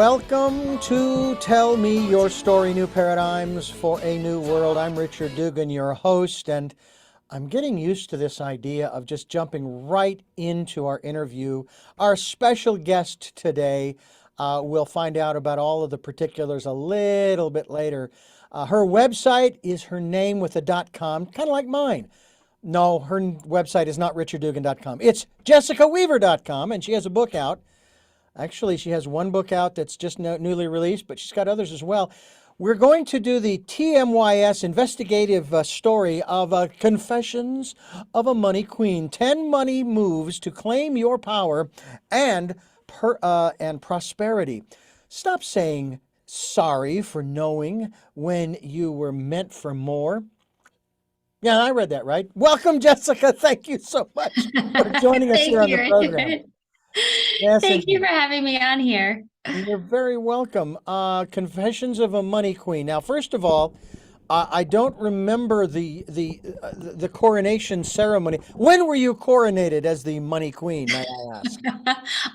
Welcome to Tell Me Your Story, New Paradigms for a New World. I'm Richard Dugan, your host, and I'm getting used to this idea of just jumping right into our interview. Our special guest today, we'll find out about all of the particulars a little bit later. Her website is her name with a .com, kind of like mine. No, her website is not richarddugan.com. It's jessicaweaver.com, and she has a book out. Actually, she has one book out that's just newly released, but she's got others as well. We're going to do the TMYS investigative story of Confessions of a Money Queen. 10 money moves to claim your power and prosperity. Stop saying sorry for knowing when you were meant for more. Yeah, I read that right. Welcome, Jessica. Thank you so much for joining us here on the program. Yes, thank you for having me on here. You're very welcome. Confessions of a Money Queen. Now, first of all, I don't remember the coronation ceremony. When were you coronated as the Money Queen, may I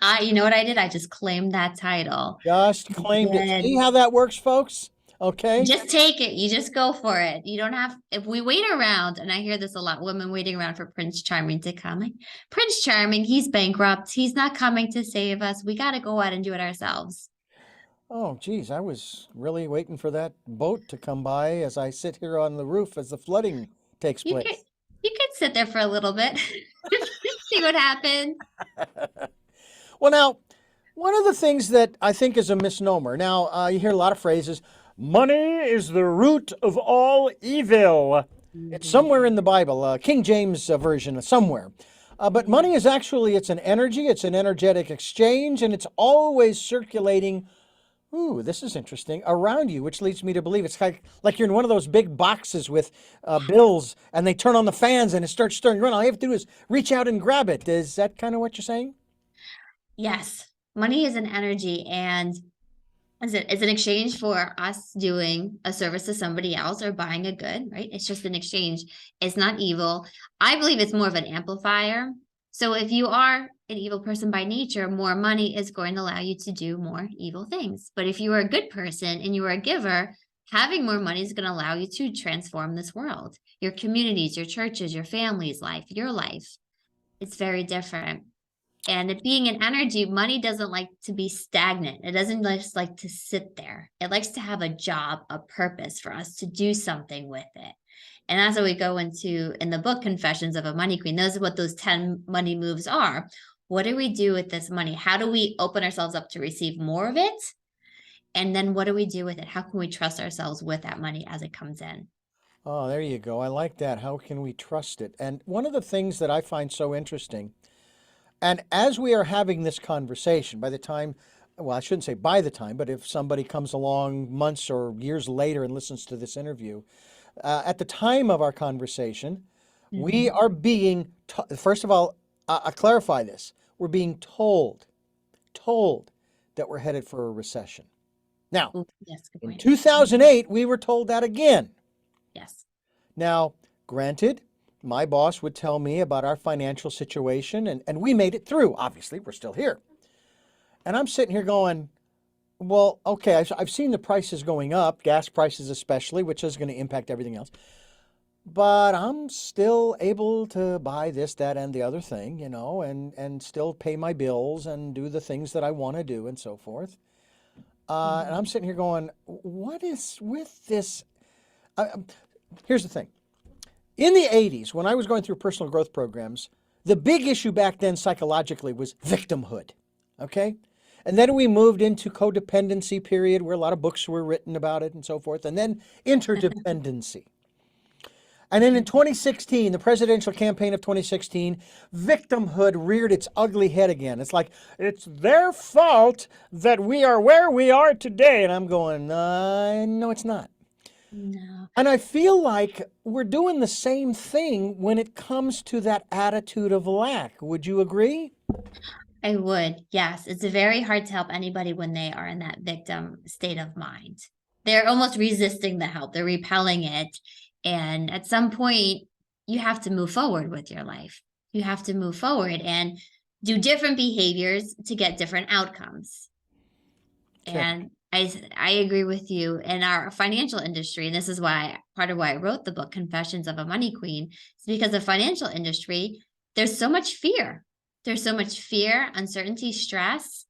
ask? You know what I did? I just claimed that title. Just claimed it. See how that works, folks? Okay. Just take it. You just go for it. You don't have, if we wait around, and I hear this a lot, women waiting around for Prince Charming to come. Like, Prince Charming, he's bankrupt. He's not coming to save us. We got to go out and do it ourselves. Oh, geez, I was really waiting for that boat to come by as I sit here on the roof as the flooding takes place. You could sit there for a little bit, see what happens. Well, now, one of the things that I think is a misnomer. Now, you hear a lot of phrases. Money is the root of all evil. It's somewhere in the Bible, King James version, somewhere. But money is actually, it's an energy, it's an energetic exchange, and it's always circulating. Ooh, this is interesting, around you, which leads me to believe it's like you're in one of those big boxes with bills, and they turn on the fans and it starts stirring around. All you have to do is reach out and grab it. Is that kind of what you're saying? Yes. Money is an energy, and it's an exchange for us doing a service to somebody else or buying a good, right? It's just an exchange. It's not evil. I believe it's more of an amplifier. So if you are an evil person by nature, more money is going to allow you to do more evil things. But if you are a good person and you are a giver, having more money is going to allow you to transform this world, your communities, your churches, your family's life, your life. It's very different. And it being an energy, money doesn't like to be stagnant. It doesn't just like to sit there. It likes to have a job, a purpose for us to do something with it. And that's what we go into in the book, Confessions of a Money Queen. Those are what those 10 money moves are. What do we do with this money? How do we open ourselves up to receive more of it? And then what do we do with it? How can we trust ourselves with that money as it comes in? Oh, there you go. I like that. How can we trust it? And one of the things that I find so interesting, and as we are having this conversation, by the time, well, I shouldn't say by the time, but if somebody comes along months or years later and listens to this interview, at the time of our conversation, we are being, first of all, I clarify this. We're being told that we're headed for a recession. Now, yes, in 2008, we were told that again. Yes. Now, granted, my boss would tell me about our financial situation, and we made it through. Obviously, we're still here. And I'm sitting here going, well, okay, I've seen the prices going up, gas prices especially, which is going to impact everything else. But I'm still able to buy this, that, and the other thing, you know, and still pay my bills and do the things that I want to do and so forth. And I'm sitting here going, what is with this? Here's the thing. In the 80s, when I was going through personal growth programs, the big issue back then psychologically was victimhood, okay? And then we moved into codependency period where a lot of books were written about it and so forth, and then interdependency. And then in 2016, the presidential campaign of 2016, victimhood reared its ugly head again. It's like, it's their fault that we are where we are today. And I'm going, no, it's not. No. And I feel like we're doing the same thing when it comes to that attitude of lack. Would you agree? I would, yes. It's very hard to help anybody when they are in that victim state of mind. They're almost resisting the help. They're repelling it. And at some point, you have to move forward with your life. You have to move forward and do different behaviors to get different outcomes. Okay. And I agree with you. In our financial industry, and this is why part of why I wrote the book Confessions of a Money Queen, is because the financial industry, there's so much fear. There's so much fear, uncertainty, stress,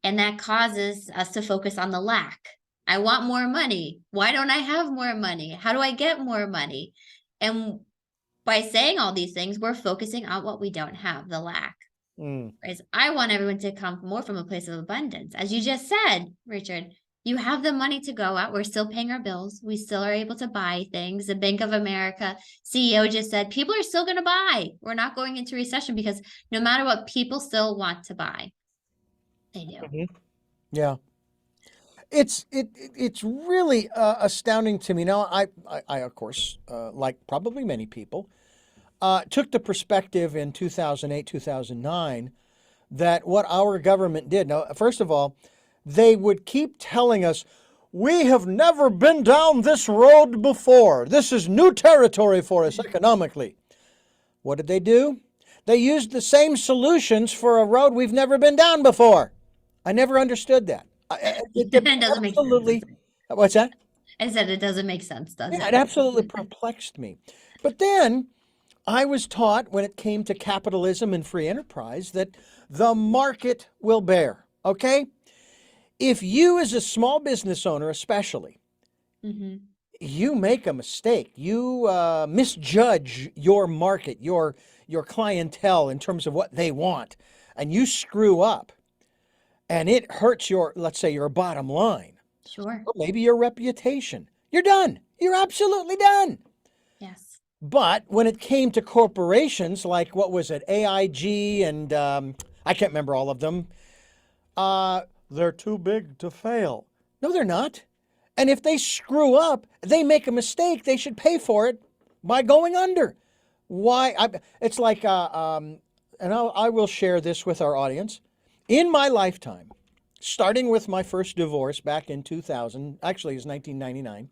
and that causes us to focus on the lack. I want more money. Why don't I have more money? How do I get more money? And by saying all these things, we're focusing on what we don't have, the lack. Mm. Whereas I want everyone to come more from a place of abundance. As you just said, Richard, you have the money to go out. We're still paying our bills. We still are able to buy things. The Bank of America CEO just said people are still going to buy. We're not going into recession because no matter what, people still want to buy. They do. Mhm. Yeah. It's really astounding to me. Now, I of course, like probably many people, took the perspective in 2008, 2009 that what our government did. Now, first of all, they would keep telling us, we have never been down this road before. This is new territory for us economically. What did they do? They used the same solutions for a road we've never been down before. I never understood that. It It doesn't make sense. absolutely, what's that? I said it doesn't make sense, does Yeah, it it? absolutely perplexed me. But then I was taught when it came to capitalism and free enterprise that the market will bear. Okay? If you, as a small business owner, especially, Hmm. you make a mistake, you misjudge your market, your clientele in terms of what they want, and you screw up, and it hurts your, let's say, your bottom line, Sure. or maybe your reputation. You're done. You're absolutely done. Yes. But when it came to corporations like what was it, AIG and I can't remember all of them, they're too big to fail. No, they're not. And if they screw up, they make a mistake, they should pay for it by going under. Why? It's like, and I will share this with our audience. In my lifetime, starting with my first divorce back in 2000, actually it was 1999,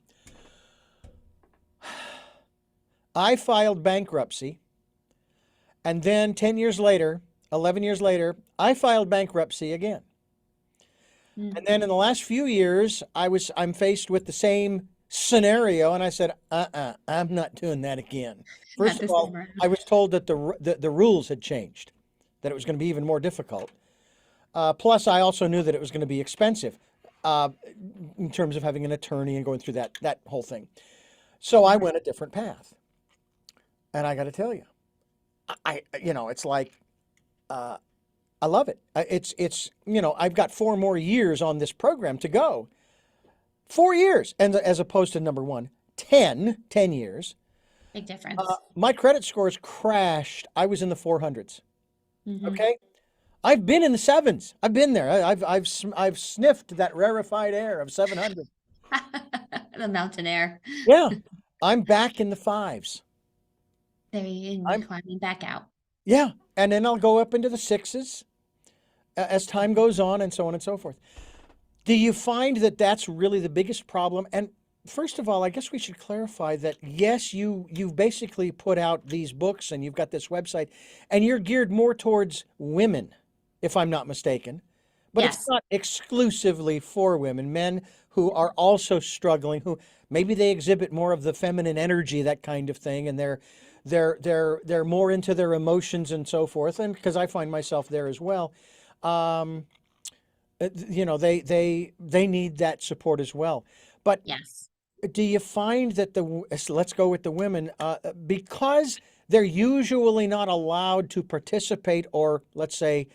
I filed bankruptcy. And then 10 years later, 11 years later, I filed bankruptcy again. Mm. And then in the last few years, I'm faced with the same scenario, and I said, I'm not doing that again. Not First of this all, time around. I was told that the rules had changed, that it was going to be even more difficult. Plus, I also knew that it was going to be expensive uh, in terms of having an attorney and going through that whole thing. So I Sure. went a different path. And I got to tell you, it's like uh, I love it. I've got 4 more years on this program to go. 4 years, and as opposed to number one, 10 years. Big difference. My credit scores crashed. I was in the 400s. Hmm. Okay, I've been in the sevens. I've been there. I've sniffed that rarefied air of 700. The mountain air. Yeah, I'm back in the fives. There you I'm climbing back out. Yeah, and then I'll go up into the sixes as time goes on, and so on and so forth. Do you find that that's really the biggest problem? And first of all, I guess we should clarify that yes, you've basically put out these books and you've got this website, and you're geared more towards women, if I'm not mistaken. But it's Yes. not exclusively for women, men who are also struggling, who maybe they exhibit more of the feminine energy, that kind of thing, and they're more into their emotions and so forth. And because I find myself there as well. Um, they need that support as well. But Yes. do you find that let's go with the women, because they're usually not allowed to participate or let's say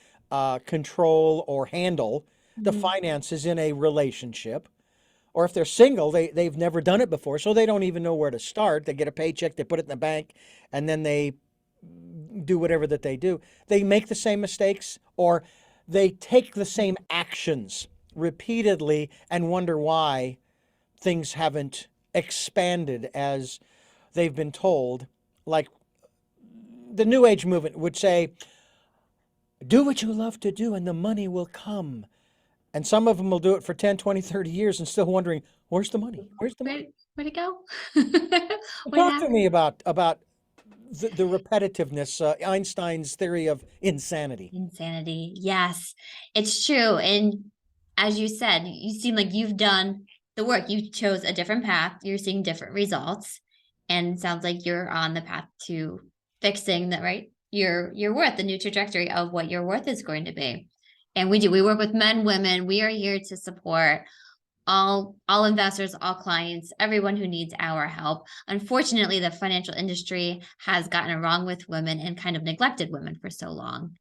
control or handle the Mhm. finances in a relationship, or if they're single, they've never done it before, so they don't even know where to start. They get a paycheck, they put it in the bank, and then they do whatever that they do. They make the same mistakes, or they take the same actions repeatedly and wonder why things haven't expanded as they've been told. Like the New Age movement would say, do what you love to do and the money will come. And some of them will do it for 10, 20, 30 years and still wondering, where's the money? Where's the money? Where'd it go? What Talk to happened? me about the repetitiveness, Einstein's theory of insanity. Insanity. Yes, it's true. And as you said, you seem like you've done the work. You chose a different path. You're seeing different results. And it sounds like you're on the path to fixing that, right? Your worth, the new trajectory of what your worth is going to be. And we do. We work with men, women. We are here to support all investors, all clients, everyone who needs our help. Unfortunately, the financial industry has gotten it wrong with women and kind of neglected women for so long.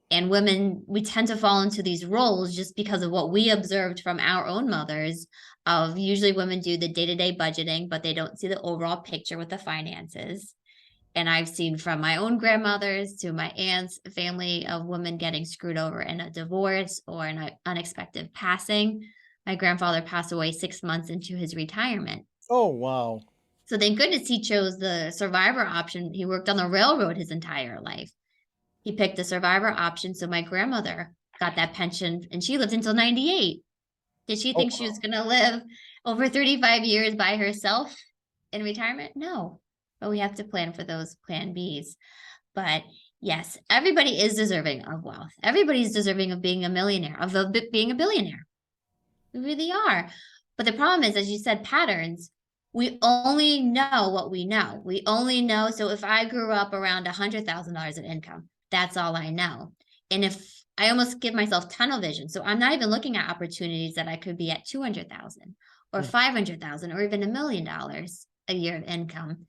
And women, we tend to fall into these roles just because of what we observed from our own mothers of usually women do the day-to-day budgeting, but they don't see the overall picture with the finances. And I've seen from my own grandmothers to my aunt's family of women getting screwed over in a divorce or an unexpected passing. My grandfather passed away 6 months into his retirement. Oh, wow. So thank goodness he chose the survivor option. He worked on the railroad his entire life. He picked the survivor option. So my grandmother got that pension and she lived until 98. Did she Oh, think she was going to live over 35 years by herself in retirement? No, but we have to plan for those plan Bs. But yes, everybody is deserving of wealth. Everybody's deserving of being a millionaire, being a billionaire. We really are. But the problem is, as you said, patterns. We only know what we know. We only know. So if I grew up around $100,000 in income, that's all I know. And if I almost give myself tunnel vision, so I'm not even looking at opportunities that I could be at 200,000 or 500,000 or even $1 million a year of income.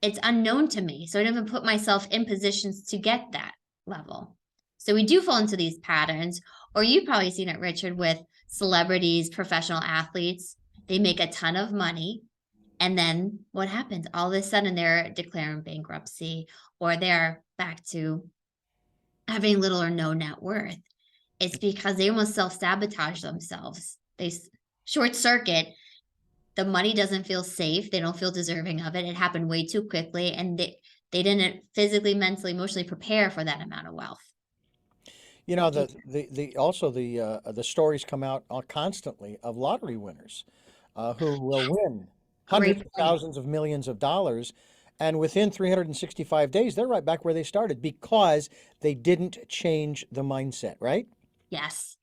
It's unknown to me. So I don't even put myself in positions to get that level. So we do fall into these patterns, or you've probably seen it, Richard, with celebrities, professional athletes. They make a ton of money. And then what happens? All of a sudden they're declaring bankruptcy or they're back to having little or no net worth. It's because they almost self-sabotage themselves. They short circuit. The money doesn't feel safe. They don't feel deserving of it. It happened way too quickly. And they didn't physically, mentally, emotionally prepare for that amount of wealth. You know, the stories come out constantly of lottery winners who will win hundreds Great of point. thousands of millions of dollars, and within 365 days, they're right back where they started because they didn't change the mindset, right? Yes.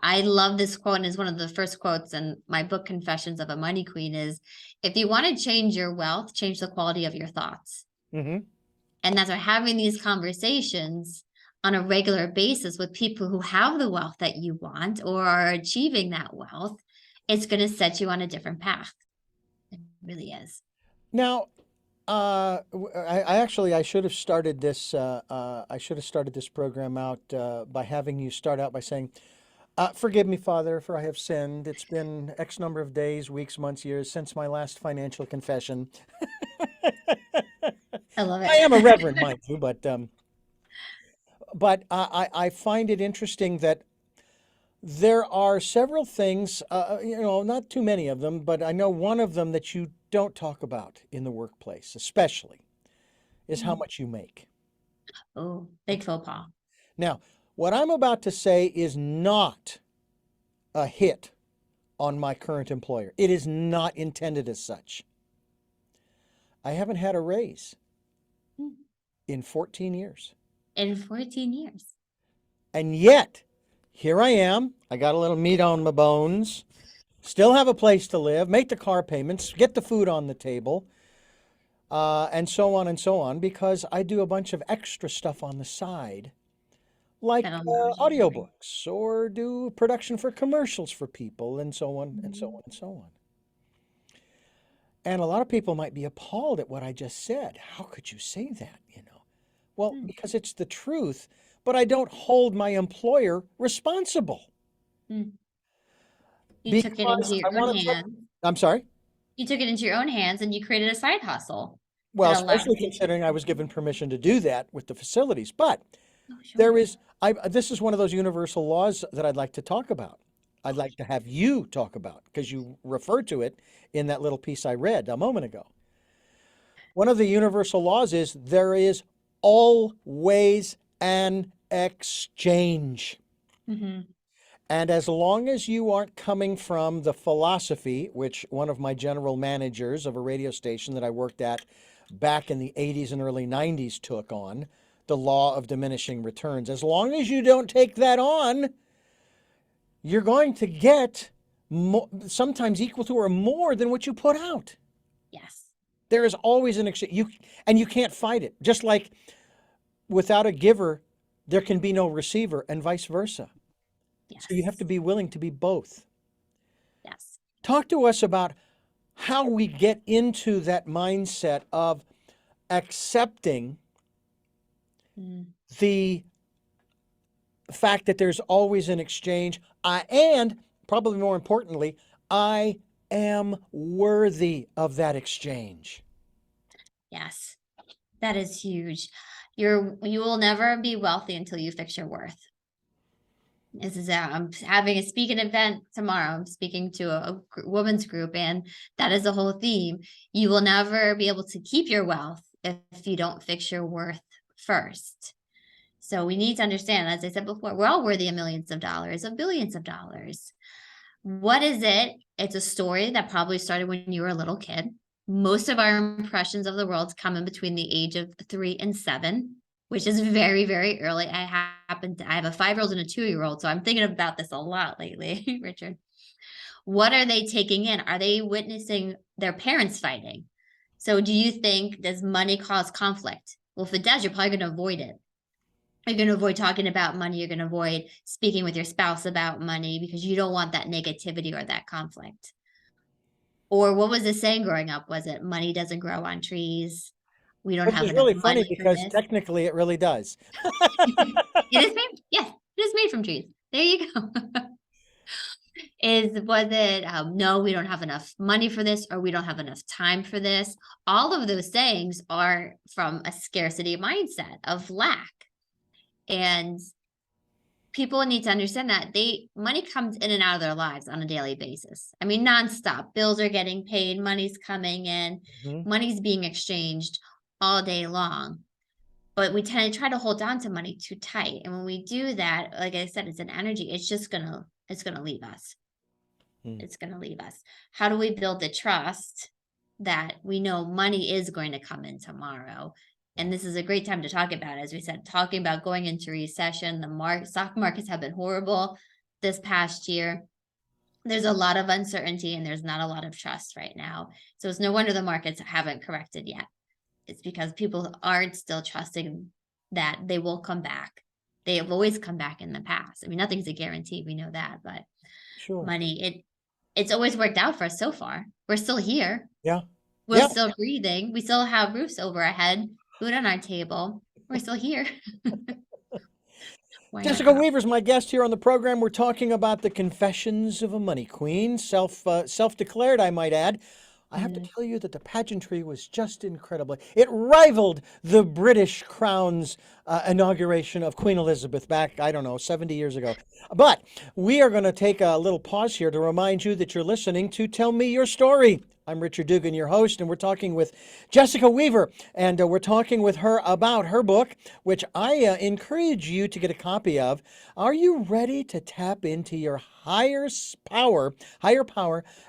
I love this quote, and it's one of the first quotes in my book, Confessions of a Money Queen, is if you want to change your wealth, change the quality of your thoughts. Mm-hmm. And that's why having these conversations on a regular basis with people who have the wealth that you want or are achieving that wealth, it's going to set you on a different path. It really is. Now, I actually I should have started this program out by having you start out by saying, "Forgive me, Father, for I have sinned. It's been X number of days, weeks, months, years since my last financial confession." I love I am a reverend, it. mind you, but I find it interesting that there are several things, not too many of them, but I know one of them that you don't talk about in the workplace, especially, is how much you make. Oh, big faux pas. Now, what I'm about to say is not a hit on my current employer. It is not intended as such. I haven't had a raise in 14 years. In 14 years. And yet, here I am. I got a little meat on my bones, still have a place to live, make the car payments, get the food on the table, and so on, because I do a bunch of extra stuff on the side, like That allows you to bring. audiobooks or do production for commercials for people, and so on, and so Mhm. on, and so on. And a lot of people might be appalled at what I just said. How could you say that, you know? Well, Mm. because it's the truth, but I don't hold my employer responsible Mm. You took it because into I your own want to put, hands. I'm sorry? You took it into your own hands and you created a side hustle Well, that allowed especially you to. considering I was given permission to do that with the facilities. But Oh, sure. there is, this is one of those universal laws that I'd like to talk about. I'd like to have you talk about because you referred to it in that little piece I read a moment ago. One of the universal laws is there is always an exchange. Hmm. And as long as you aren't coming from the philosophy, which one of my general managers of a radio station that I worked at back in the 80s and early 90s took on, the law of diminishing returns, as long as you don't take that on, you're going to get sometimes equal to or more than what you put out. Yes. There is always an exchange. And you can't fight it. Just like without a giver, there can be no receiver, and vice versa. So you have Yes. to be willing to be both. Yes. Talk to us about how we get into that mindset of accepting Mm. the fact that there's always an exchange. And probably more importantly, I am worthy of that exchange. Yes. That is huge. You will never be wealthy until you fix your worth. This is I'm having a speaking event tomorrow. I'm speaking to a women's group, and that is the whole theme. You will never be able to keep your wealth if you don't fix your worth first. So we need to understand, as I said before, we're all worthy of millions of dollars, of billions of dollars. What is it? It's a story that probably started when you were a little kid. Most of our impressions of the world come in between the age of 3 and 7, which is very, very early. I have a 5-year-old and a 2-year-old, so I'm thinking about this a lot lately, Richard. What are they taking in? Are they witnessing their parents fighting? So do you think, does money cause conflict? Well, if it does, you're probably going to avoid it. You're going to avoid talking about money. You're going to avoid speaking with your spouse about money because you don't want that negativity or that conflict. Or what was the saying growing up? Was it money doesn't grow on trees? We don't Which have is enough really funny money for because this. technically it really does. It is made, yes, it is made from trees. There you go. Was it no, we don't have enough money for this, or we don't have enough time for this? All of those sayings are from a scarcity mindset of lack. And people need to understand that money comes in and out of their lives on a daily basis. I mean, nonstop. Bills are getting paid, money's coming in, Mhm. money's being exchanged all day long. But we tend to try to hold on to money too tight. And when we do that, like I said, it's an energy. It's gonna leave us. Mm. It's gonna leave us. How do we build the trust that we know money is going to come in tomorrow? And this is a great time to talk about, as we said, talking about going into recession. The stock markets have been horrible this past year. There's a lot of uncertainty and there's not a lot of trust right now. So it's no wonder the markets haven't corrected yet. It's because people aren't still trusting that they will come back. They have always come back in the past. I mean, nothing's a guarantee, we know that, but Sure. it's always worked out for us so far. We're still here. Yeah. We're Yeah. still breathing. We still have roofs over our head, food on our table. We're still here. Why Jessica not? Weaver's my guest here on the program. We're talking about the confessions of a money queen, self-declared, I might add. I have to Mm. tell you that the pageantry was just incredible. It rivaled the British Crown's inauguration of Queen Elizabeth back, I don't know, 70 years ago. But we are going to take a little pause here to remind you that you're listening to Tell Me Your Story. I'm Richard Dugan, your host, and we're talking with Jessica Weaver, and we're talking with her about her book, which I encourage you to get a copy of. Are you ready to tap into your higher power,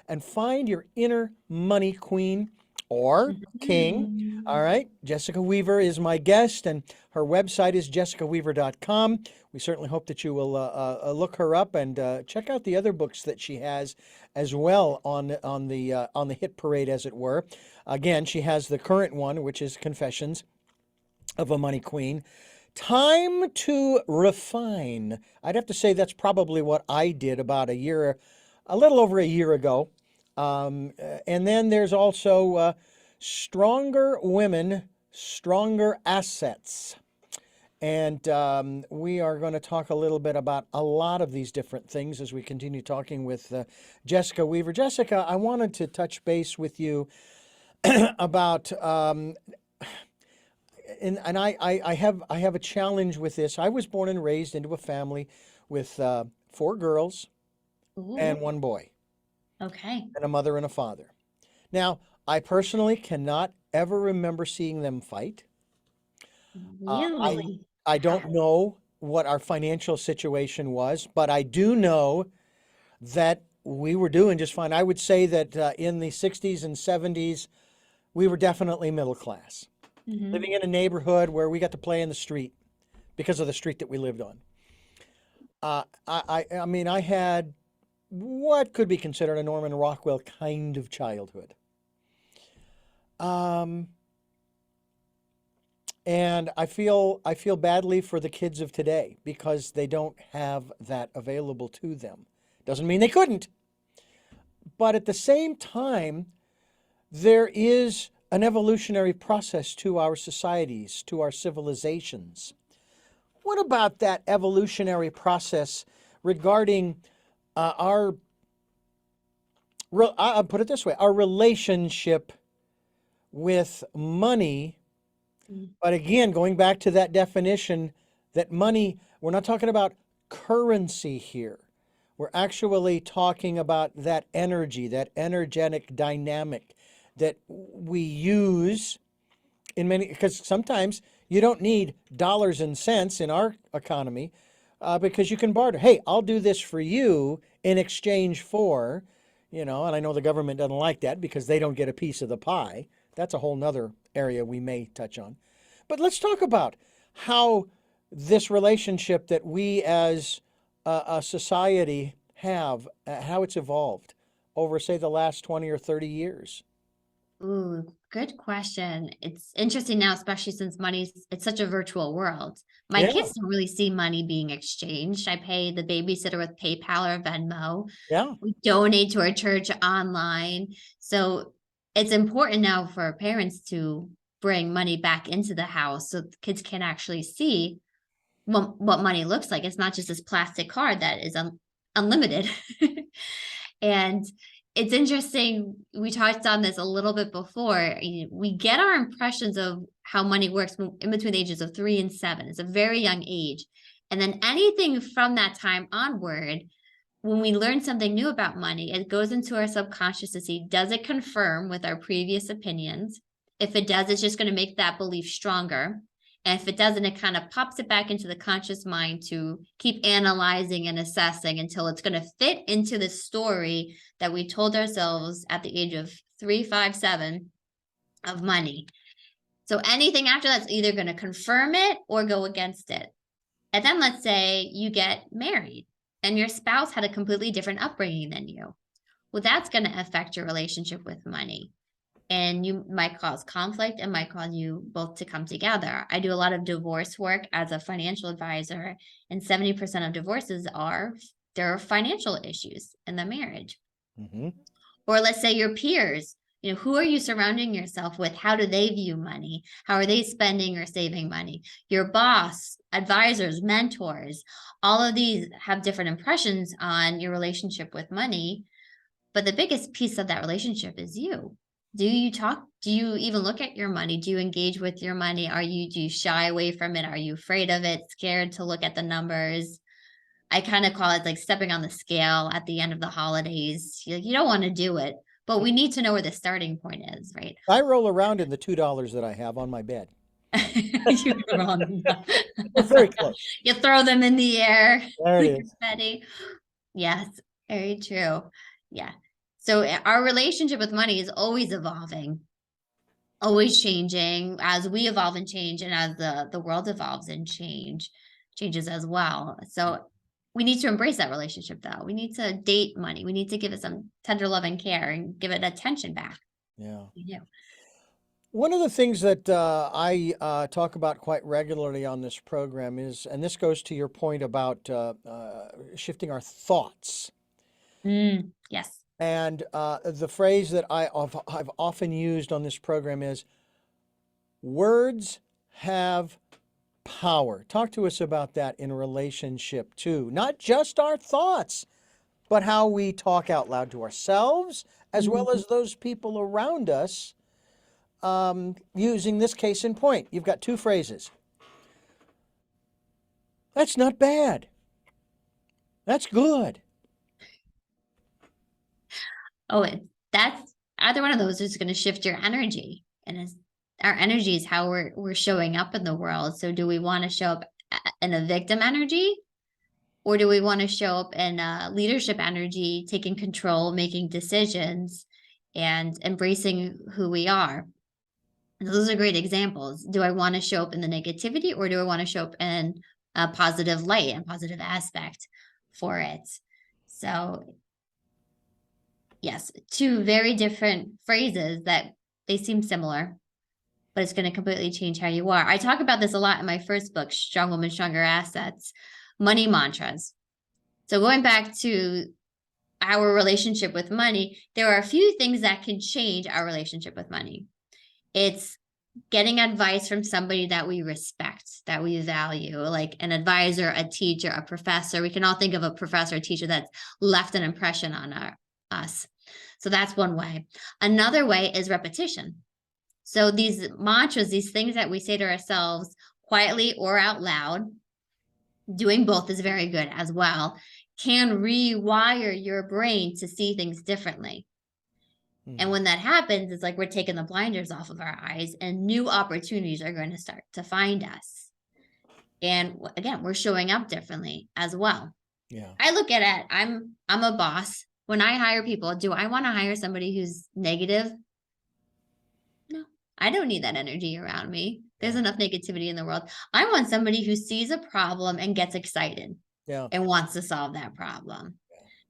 and find your inner money queen or king? All right, Jessica Weaver is my guest, and her website is jessicaweaver.com. We certainly hope that you will look her up and check out the other books that she has as well on the hit parade, as it were. Again, she has the current one, which is Confessions of a Money Queen. Time to refine. I'd have to say that's probably what I did about a little over a year ago. And then there's also Stronger Women, Stronger Assets. And we are going to talk a little bit about a lot of these different things as we continue talking with Jessica Weaver. Jessica, I wanted to touch base with you about, I have a challenge with this. I was born and raised into a family with 4 girls and Ooh, 1 boy, okay. and a mother and a father. Now, I personally cannot ever remember seeing them fight. Uh, I Really? I Wow. don't know what our financial situation was, but I do know that we were doing just fine. I would say that in the 60s and 70s, we were definitely middle class, living Hmm. in a neighborhood where we got to play in the street because of the street that we lived on. I mean, I had what could be considered a Norman Rockwell kind of childhood. Um, and I feel badly for the kids of today because they don't have that available to them. Doesn't mean they couldn't, but at the same time, there is an evolutionary process to our societies, to our civilizations. What about that evolutionary process regarding our, I'll put it this way, our relationship with money? Mm. But again, going back to that definition, that money, we're not talking about currency here. We're actually talking about that energy, that energetic dynamic that we use in many, because sometimes you don't need dollars and cents in our economy because you can barter. Hey, I'll do this for you in exchange for, and I know the government doesn't like that because they don't get a piece of the pie. That's a whole nother area we may touch on. But let's talk about how this relationship that we as a society have, how it's evolved over, say, the last 20 or 30 years. Ooh, good question. It's interesting now, especially since it's such a virtual world. My Yeah, kids don't really see money being exchanged. I pay the babysitter with PayPal or Venmo. yeah. We donate to our church online. So it's important now for parents to bring money back into the house so the kids can actually see what money looks like. It's not just this plastic card that is unlimited. And it's interesting. We touched on this a little bit before. We get our impressions of how money works in between the ages of 3 and 7. It's a very young age. And then anything from that time onward, when we learn something new about money, it goes into our subconscious to see, does it confirm with our previous opinions? If it does, it's just going to make that belief stronger. And if it doesn't, it kind of pops it back into the conscious mind to keep analyzing and assessing until it's going to fit into the story that we told ourselves at the age of 3, 5, 7 of money. So anything after that's either going to confirm it or go against it. And then let's say you get married and your spouse had a completely different upbringing than you. Well, that's going to affect your relationship with money. And you might cause conflict and might cause you both to come together. I do a lot of divorce work as a financial advisor, and 70% of divorces there are financial issues in the marriage. Hmm. Or let's say your peers, who are you surrounding yourself with? How do they view money? How are they spending or saving money? Your boss, advisors, mentors, all of these have different impressions on your relationship with money. But the biggest piece of that relationship is you. Do you even look at your money? Do you engage with your money? Do you shy away from it? Are you afraid of it? Scared to look at the numbers? I kind of call it like stepping on the scale at the end of the holidays. You don't want to do it, but we need to know where the starting point is, right? I roll around in the $2 that I have on my bed. You We're very close. You throw them in the air There it like is. confetti. Yes, very true. Yeah. So our relationship with money is always evolving, always changing as we evolve and change, and as the world evolves and changes as well. So we need to embrace that relationship, though. We need to date money. We need to give it some tender love and care and give it attention back. Yeah. We do. One of the things that I talk about quite regularly on this program is, and this goes to your point about shifting our thoughts. Yes. And the phrase that I've often used on this program is words have power. Talk to us about that in relationship to not just our thoughts, but how we talk out loud to ourselves as well as those people around us. Using this case in point, you've got two phrases. That's not bad. That's good. Oh, that's either one of those is going to shift your energy, and our energy is how we're showing up in the world. So, do we want to show up in a victim energy, or do we want to show up in a leadership energy, taking control, making decisions, and embracing who we are? And those are great examples. Do I want to show up in the negativity, or do I want to show up in a positive light and positive aspect for it? So Yes, two very different phrases that they seem similar, but it's going to completely change how you are. I talk about this a lot in my first book, Strong Woman, Stronger Assets, money mantras. So going back to our relationship with money, there are a few things that can change our relationship with money. It's getting advice from somebody that we respect, that we value, like an advisor, a teacher, a professor. We can all think of a professor or teacher that's left an impression on us. So that's one way. Another way is repetition. So these mantras, these things that we say to ourselves quietly or out loud, doing both is very good as well, can rewire your brain to see things differently. And when that happens, it's like we're taking the blinders off of our eyes and new opportunities are going to start to find us. And again, we're showing up differently as well. Yeah. I look at it, I'm a boss. When I hire people, do I want to hire somebody who's negative? No, I don't need that energy around me. There's Yeah. enough negativity in the world. I want somebody who sees a problem and gets excited Yeah. and wants to solve that problem.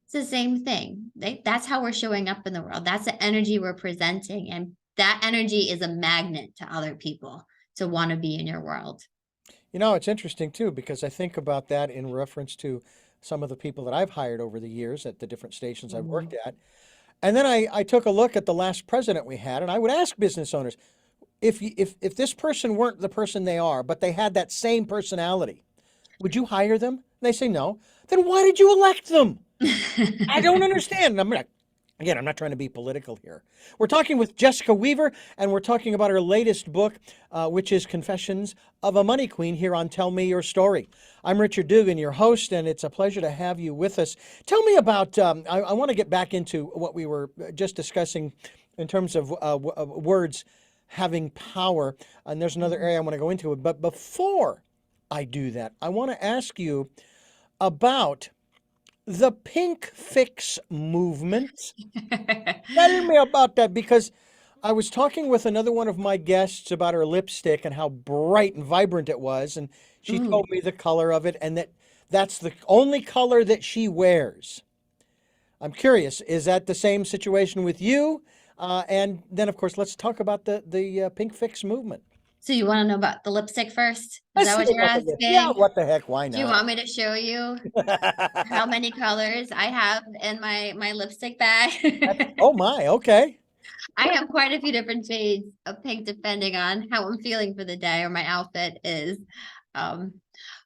It's the same thing. That's how we're showing up in the world. That's the energy we're presenting. And that energy is a magnet to other people to want to be in your world. You know, it's interesting too, because I think about that in reference to some of the people that I've hired over the years at the different stations I've worked at. And then I took a look at the last president we had, and I would ask business owners, if this person weren't the person they are, but they had that same personality, would you hire them? And they say no. Then why did you elect them? I don't understand. I'm not trying to be political here. We're talking with Jessica Weaver, and we're talking about her latest book, which is Confessions of a Money Queen, here on Tell Me Your Story. I'm Richard Dugan, your host, and it's a pleasure to have you with us. Tell me about, I want to get back into what we were just discussing in terms of words having power, and there's another area I want to go into. But before I do that, I want to ask you about the pink fix movement. Tell me about that, because I was talking with another one of my guests about her lipstick and how bright and vibrant it was, and she Ooh. told me the color of it and that that's the only color that she wears. I'm curious, is that the same situation with you? And then, of course, let's talk about the pink fix movement. So you want to know about the lipstick first? Is Let's that see what you're about the lip. Yeah, asking? what the heck? Why Do you not? want me to show you how many colors I have in my lipstick bag? Oh my, okay. I have quite a few different shades of pink depending on how I'm feeling for the day or my outfit is. Um,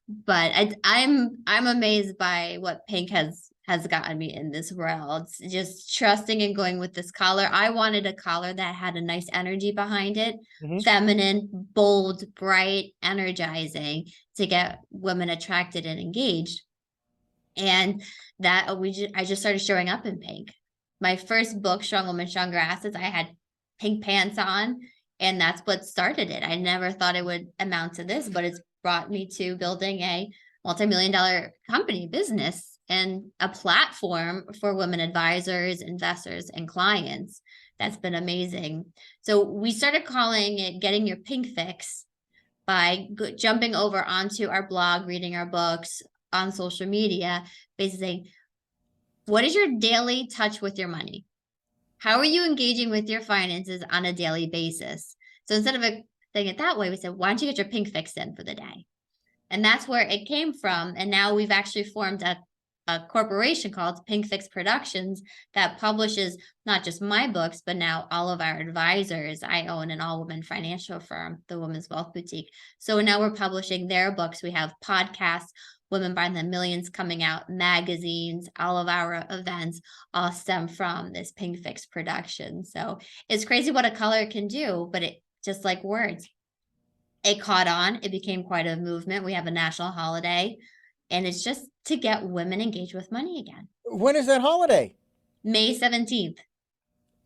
but I'm amazed by what pink has gotten me in this world. It's just trusting and going with this collar. I wanted a collar that had a nice energy behind it, Hmm. feminine, bold, bright, energizing to get women attracted and engaged. And that I just started showing up in pink. My first book, Strong Woman, Stronger Assets, I had pink pants on, and that's what started it. I never thought it would amount to this, but it's brought me to building a multi-million-dollar company business and a platform for women advisors, investors, and clients. That's been amazing. So we started calling it Getting Your Pink Fix by jumping over onto our blog, reading our books on social media, basically saying, what is your daily touch with your money? How are you engaging with your finances on a daily basis? So instead of saying it that way, we said, why don't you get your pink fix in for the day? And that's where it came from. And now we've actually formed a corporation called Pink Fix Productions that publishes not just my books, but now all of our advisors. I own an all-woman financial firm, the Women's Wealth Boutique. So now we're publishing their books. We have podcasts, Women by the Millions coming out, magazines, all of our events all stem from this Pink Fix production. So it's crazy what a color can do, but it just like words, it caught on. It became quite a movement. We have a national holiday, and it's just to get women engaged with money again. When is that holiday? May 17th.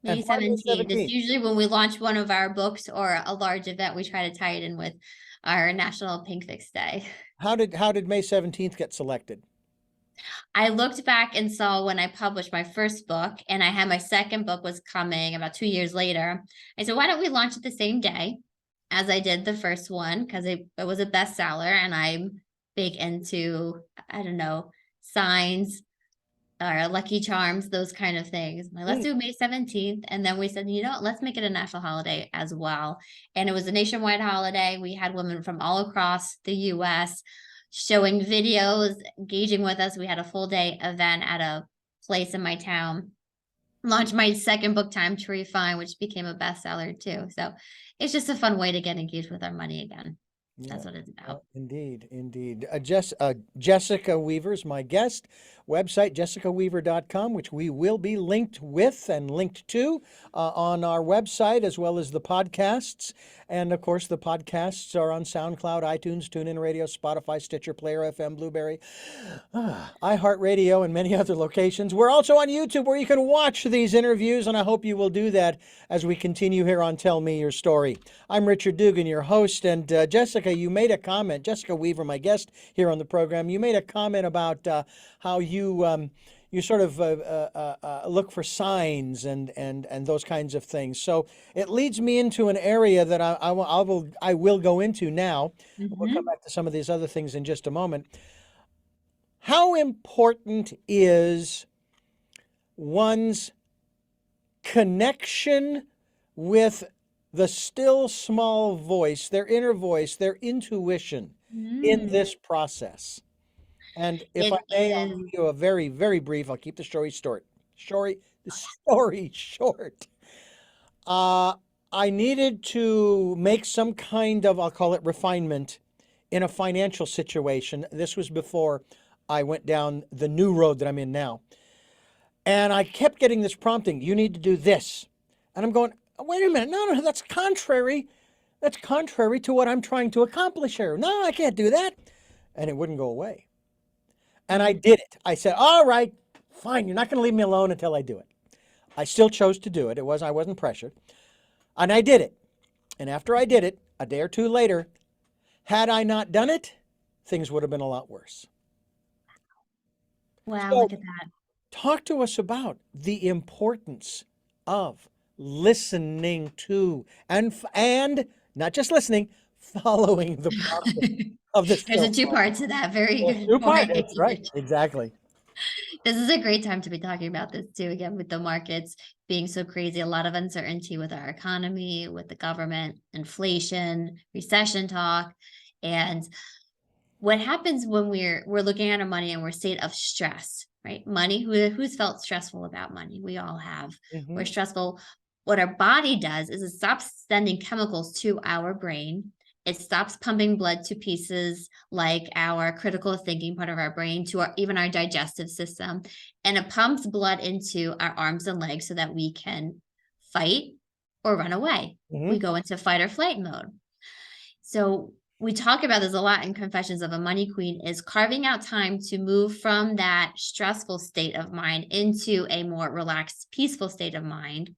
And May why May 17th. It's 17th? usually when we launch one of our books or a large event, we try to tie it in with our National Pink Fix Day. How did May 17th get selected? I looked back and saw when I published my first book, and I had my second book was coming about 2 years later. I said, why don't we launch it the same day as I did the first one? Because it was a bestseller, and I'm big into, I don't know, signs, our Lucky Charms, those kind of things. Like, let's Mm. do May 17th. And then we said, let's make it a national holiday as well. And it was a nationwide holiday. We had women from all across the US showing videos, engaging with us. We had a full day event at a place in my town. Launched my second book, Time to Refine, which became a bestseller too. So it's just a fun way to get engaged with our money again. Yeah, That's what it's about. indeed, indeed. Jessica Weaver is my guest. Website, jessicaweaver.com, which we will be linked with and linked to on our website, as well as the podcasts. And of course, the podcasts are on SoundCloud, iTunes, TuneIn Radio, Spotify, Stitcher, Player FM, Blueberry, iHeartRadio, and many other locations. We're also on YouTube where you can watch these interviews, and I hope you will do that as we continue here on Tell Me Your Story. I'm Richard Dugan, your host, and Jessica, you made a comment. Jessica Weaver, my guest here on the program, you made a comment about how you sort of look for signs and those kinds of things. So it leads me into an area that I will go into now. We'll come back to some of these other things in just a moment. How important is one's connection with the still small voice, their inner voice, their intuition in this process? And if I It may, I'll is. give you a very, very brief, I'll keep the story short. The story short. I needed to make some kind of, I'll call it refinement in a financial situation. This was before I went down the new road that I'm in now. And I kept getting this prompting, you need to do this. And I'm going, wait a minute, no, that's contrary. That's contrary to what I'm trying to accomplish here. No, I can't do that. And it wouldn't go away. And I did it. I said, all right, fine, you're not going to leave me alone until I do it. I still chose to do it. I wasn't pressured. And I did it. And after I did it, a day or two later, had I not done it, things would have been a lot worse. Wow, So look at that. talk to us about the importance of listening to and not just listening, following the prompting of the There's a still two small parts to that. Very voice. good Two-part, point. that's right, exactly. This is a great time to be talking about this too, again, with the markets being so crazy, a lot of uncertainty with our economy, with the government, inflation, recession talk. And what happens when we're looking at our money and we're state of stress, right? Money, who's felt stressful about money? We all have. We're Mhm. stressful. What our body does is it stops sending chemicals to our brain. It stops pumping blood to pieces like our critical thinking part of our brain, to even our digestive system, and it pumps blood into our arms and legs so that we can fight or run away. We Mhm. go into fight or flight mode. So we talk about this a lot in Confessions of a Money Queen, is carving out time to move from that stressful state of mind into a more relaxed, peaceful state of mind,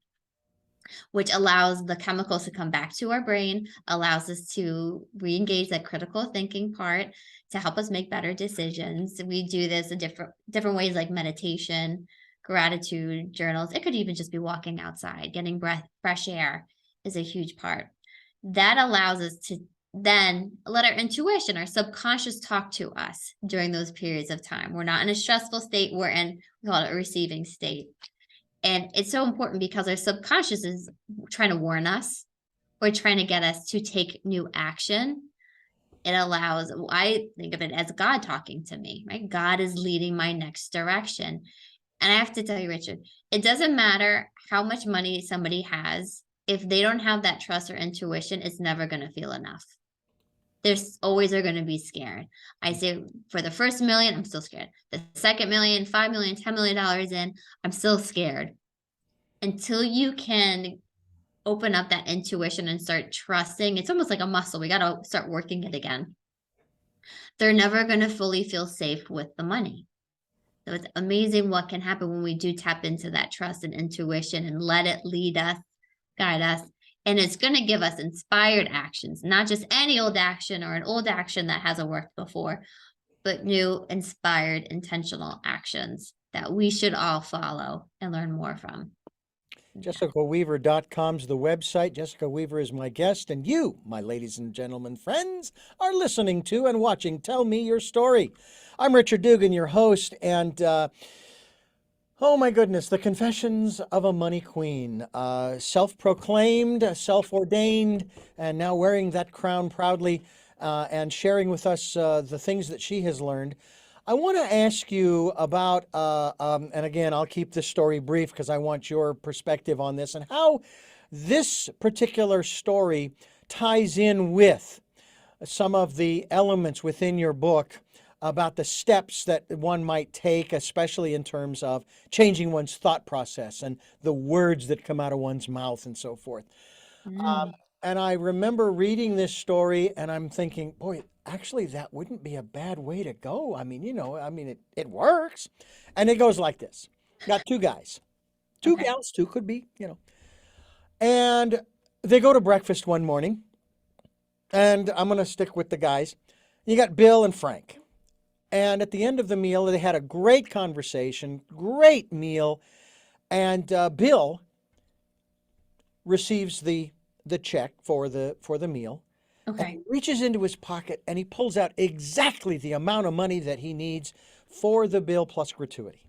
which allows the chemicals to come back to our brain, allows us to re-engage that critical thinking part to help us make better decisions. We do this in different ways, like meditation, gratitude journals. It could even just be walking outside, getting fresh air is a huge part. That allows us to then let our intuition, our subconscious, talk to us during those periods of time. We're not in a stressful state, we're in, we call it a receiving state. And it's so important because our subconscious is trying to warn us or trying to get us to take new action. It allows, I think of it as God talking to me, right? God is leading my next direction. And I have to tell you, Richard, it doesn't matter how much money somebody has. If they don't have that trust or intuition, it's never going to feel enough. There's always are going to be scared. I say for the first million, I'm still scared. The second million, 5 million, $10 million in, I'm still scared. Until you can open up that intuition and start trusting, it's almost like a muscle. We got to start working it again. They're never going to fully feel safe with the money. So it's amazing what can happen when we do tap into that trust and intuition and let it lead us, guide us. And it's going to give us inspired actions, not just any old action or an old action that hasn't worked before, but new, inspired, intentional actions that we should all follow and learn more from. JessicaWeaver.com's the website. Jessica Weaver is my guest, and you, my ladies and gentlemen, friends, are listening to and watching Tell Me Your Story. I'm Richard Dugan, your host, and Oh my goodness, the confessions of a money queen, self-proclaimed, self-ordained, and now wearing that crown proudly, and sharing with us the things that she has learned. I want to ask you about, and again, I'll keep this story brief because I want your perspective on this and how this particular story ties in with some of the elements within your book about the steps that one might take, especially in terms of changing one's thought process and the words that come out of one's mouth and so forth. Mm, And I remember reading this story and I'm thinking, boy, actually, that wouldn't be a bad way to go. I mean, it works. And it goes like this. Got two guys, two okay. gals, two could be. And they go to breakfast one morning, and I'm going to stick with the guys. You got Bill and Frank. And at the end of the meal, they had a great conversation, great meal. And Bill receives the check for the meal, and he Okay. reaches into his pocket and he pulls out exactly the amount of money that he needs for the bill plus gratuity.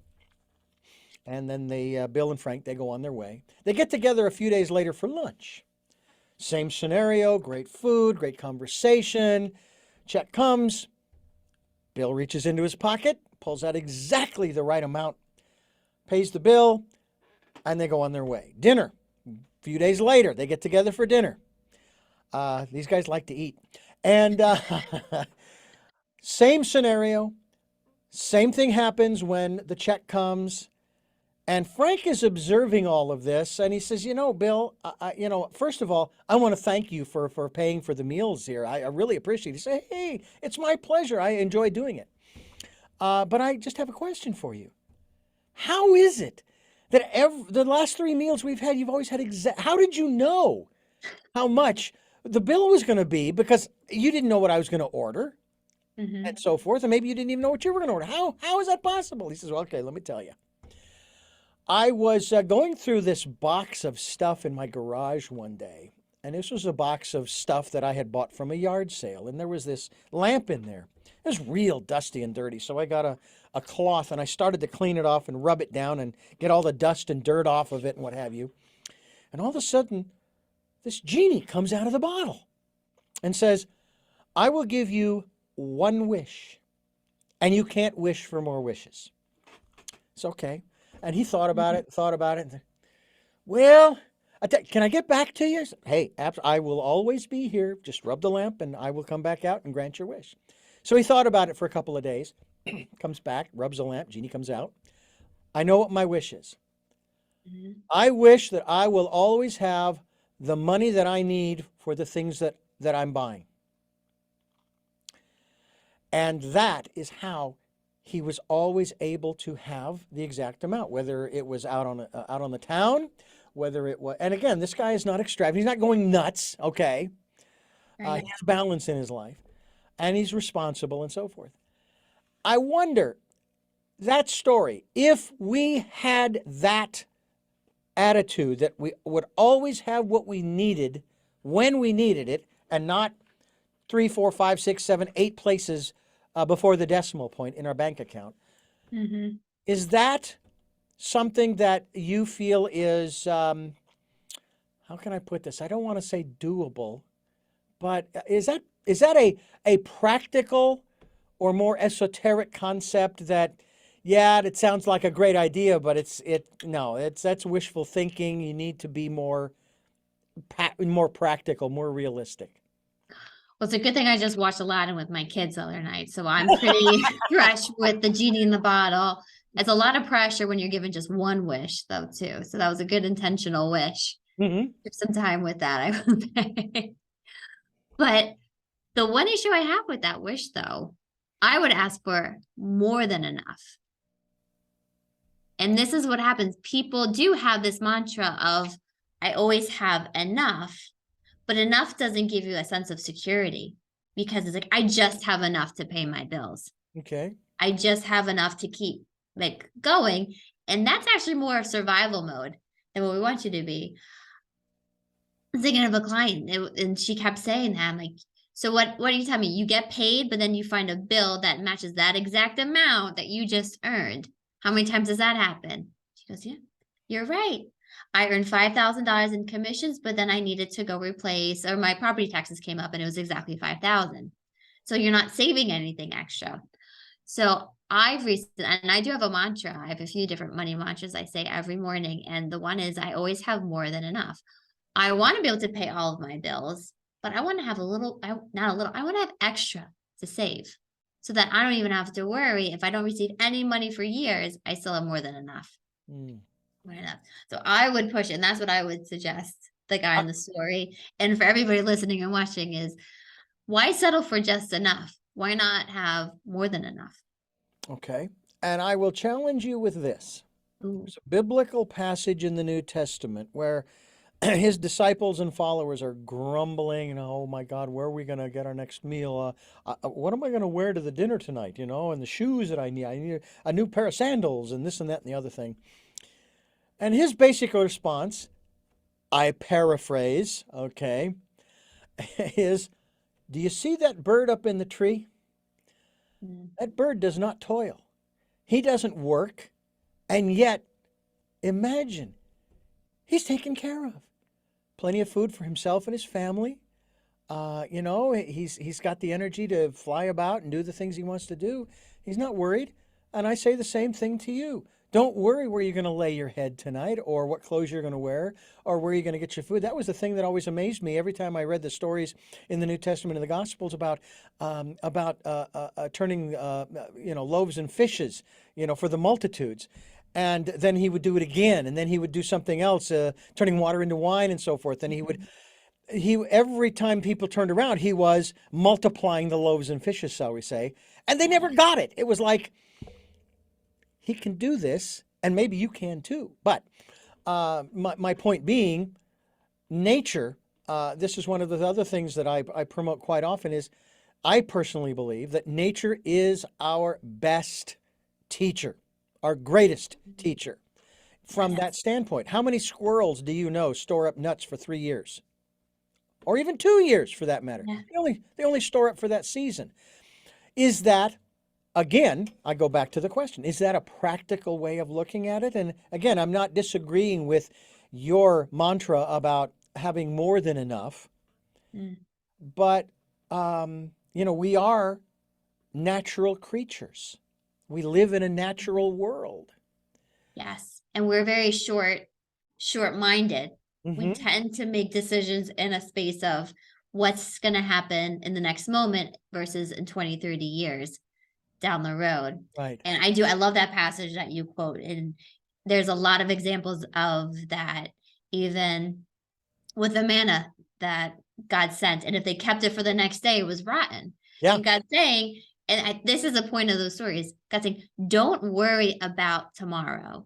And then they, Bill and Frank, they go on their way. They get together a few days later for lunch. Same scenario, great food, great conversation. Check comes. Bill reaches into his pocket, pulls out exactly the right amount, pays the bill, and they go on their way. Dinner. A few days later, they get together for dinner. These guys like to eat. And same scenario, same thing happens when the check comes. And Frank is observing all of this, and he says, Bill, first of all, I want to thank you for paying for the meals here. I really appreciate it. He said, hey, it's my pleasure. I enjoy doing it. But I just have a question for you. How is it that the last three meals we've had, you've always had how did you know how much the bill was going to be? Because you didn't know what I was going to order and Hmm. so forth, and maybe you didn't even know what you were going to order. How is that possible? He says, well, okay, let me tell you. I was going through this box of stuff in my garage one day, and this was a box of stuff that I had bought from a yard sale, and there was this lamp in there. It was real dusty and dirty, so I got a cloth and I started to clean it off and rub it down and get all the dust and dirt off of it and what have you. And all of a sudden, this genie comes out of the bottle and says, I will give you one wish, and you can't wish for more wishes. It's okay. And he thought about it. And, well, can I get back to you? Hey, I will always be here. Just rub the lamp and I will come back out and grant your wish. So he thought about it for a couple of days, comes back, rubs the lamp, genie comes out. I know what my wish is. Hmm. I wish that I will always have the money that I need for the things that I'm buying. And that is how he was always able to have the exact amount, whether it was out on the town, whether it was, and again, this guy is not extravagant. He's not going nuts. Okay, he Right. has balance in his life, and he's responsible and so forth. I wonder that story, if we had that attitude that we would always have what we needed when we needed it, and not three, four, five, six, seven, eight places before the decimal point in our bank account. Hmm. Is that something that you feel is, how can I put this? I don't want to say doable, but is that a practical or more esoteric concept that, yeah, it sounds like a great idea, but that's wishful thinking. You need to be more practical, more realistic. Well, it's a good thing I just watched Aladdin with my kids the other night, so I'm pretty fresh with the genie in the bottle. It's a lot of pressure when you're given just one wish, though, too. So that was a good intentional wish. Hmm. Give some time with that, I would say. But the one issue I have with that wish, though, I would ask for more than enough. And this is what happens. People do have this mantra of, I always have enough, but enough doesn't give you a sense of security because it's like, I just have enough to pay my bills. Okay. I just have enough to keep like going. And that's actually more of survival mode than what we want you to be. I'm thinking of a client and she kept saying that. I'm like, so what are you telling me? You get paid, but then you find a bill that matches that exact amount that you just earned. How many times does that happen? goes, yeah, you're right. I earned $5,000 in commissions, but then I needed to go replace, or my property taxes came up and it was exactly 5,000. So you're not saving anything extra. So I've recently, and I do have a mantra. I have a few different money mantras I say every morning. And the one is I always have more than enough. I want to be able to pay all of my bills, but I want to have a little, not a little, I want to have extra to save so that I don't even have to worry if I don't receive any money for years, I still have more than enough. Mm. More than enough. So I would push it, and that's what I would suggest the guy I- in the story. And for everybody listening and watching is why settle for just enough? Why not have more than enough? okay. And I will challenge you with this. Ooh. There's a biblical passage in the New Testament where his disciples and followers are grumbling, oh my God, where are we going to get our next meal? What am I going to wear to the dinner tonight? And the shoes that I need a new pair of sandals and this and that and the other thing. And his basic response, I paraphrase, okay, is, do you see that bird up in the tree? Mm. That bird does not toil. He doesn't work. And yet, imagine, he's taken care of. Plenty of food for himself and his family. He's got the energy to fly about and do the things he wants to do. He's not worried. And I say the same thing to you. Don't worry where you're going to lay your head tonight or what clothes you're going to wear or where you're going to get your food. That was the thing that always amazed me every time I read the stories in the New Testament and the Gospels about turning loaves and fishes, for the multitudes. And then he would do it again, and then he would do something else, turning water into wine and so forth. And he every time people turned around, he was multiplying the loaves and fishes, shall we say, and they never got it. It was like, he can do this, and maybe you can too. But my point being, nature, this is one of the other things that I promote quite often, is I personally believe that nature is our best teacher, our greatest teacher. From that standpoint, how many squirrels do you know store up nuts for 3 years? Or even 2 years for that matter. Yeah. They only store up for that season. Is that, again, I go back to the question, is that a practical way of looking at it? And again, I'm not disagreeing with your mantra about having more than enough, Mm. but, we are natural creatures. We live in a natural world. Yes. And we're very short-minded. We Mm-hmm. tend to make decisions in a space of what's going to happen in the next moment versus in 20, 30 years down the road. Right. And I love that passage that you quote. And there's a lot of examples of that, even with the manna that God sent. And if they kept it for the next day, it was rotten. Yeah. And God's saying, and this is the point of those stories, God's saying, don't worry about tomorrow.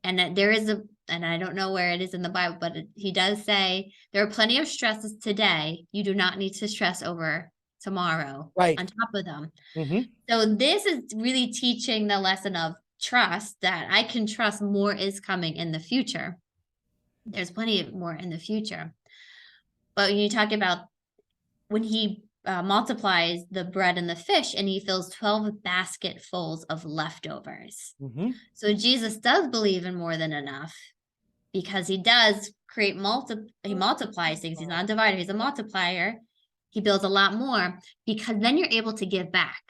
And that there is and I don't know where it is in the Bible, but he does say there are plenty of stresses today. You do not need to stress over tomorrow Right. on top of them. Mm-hmm. So this is really teaching the lesson of trust, that I can trust more is coming in the future. There's plenty more in the future. But when you talk about when he multiplies the bread and the fish and he fills 12 basketfuls of leftovers. Mm-hmm. So Jesus does believe in more than enough because he does create he multiplies things. He's not a divider, he's a multiplier. He builds a lot more because then you're able to give back.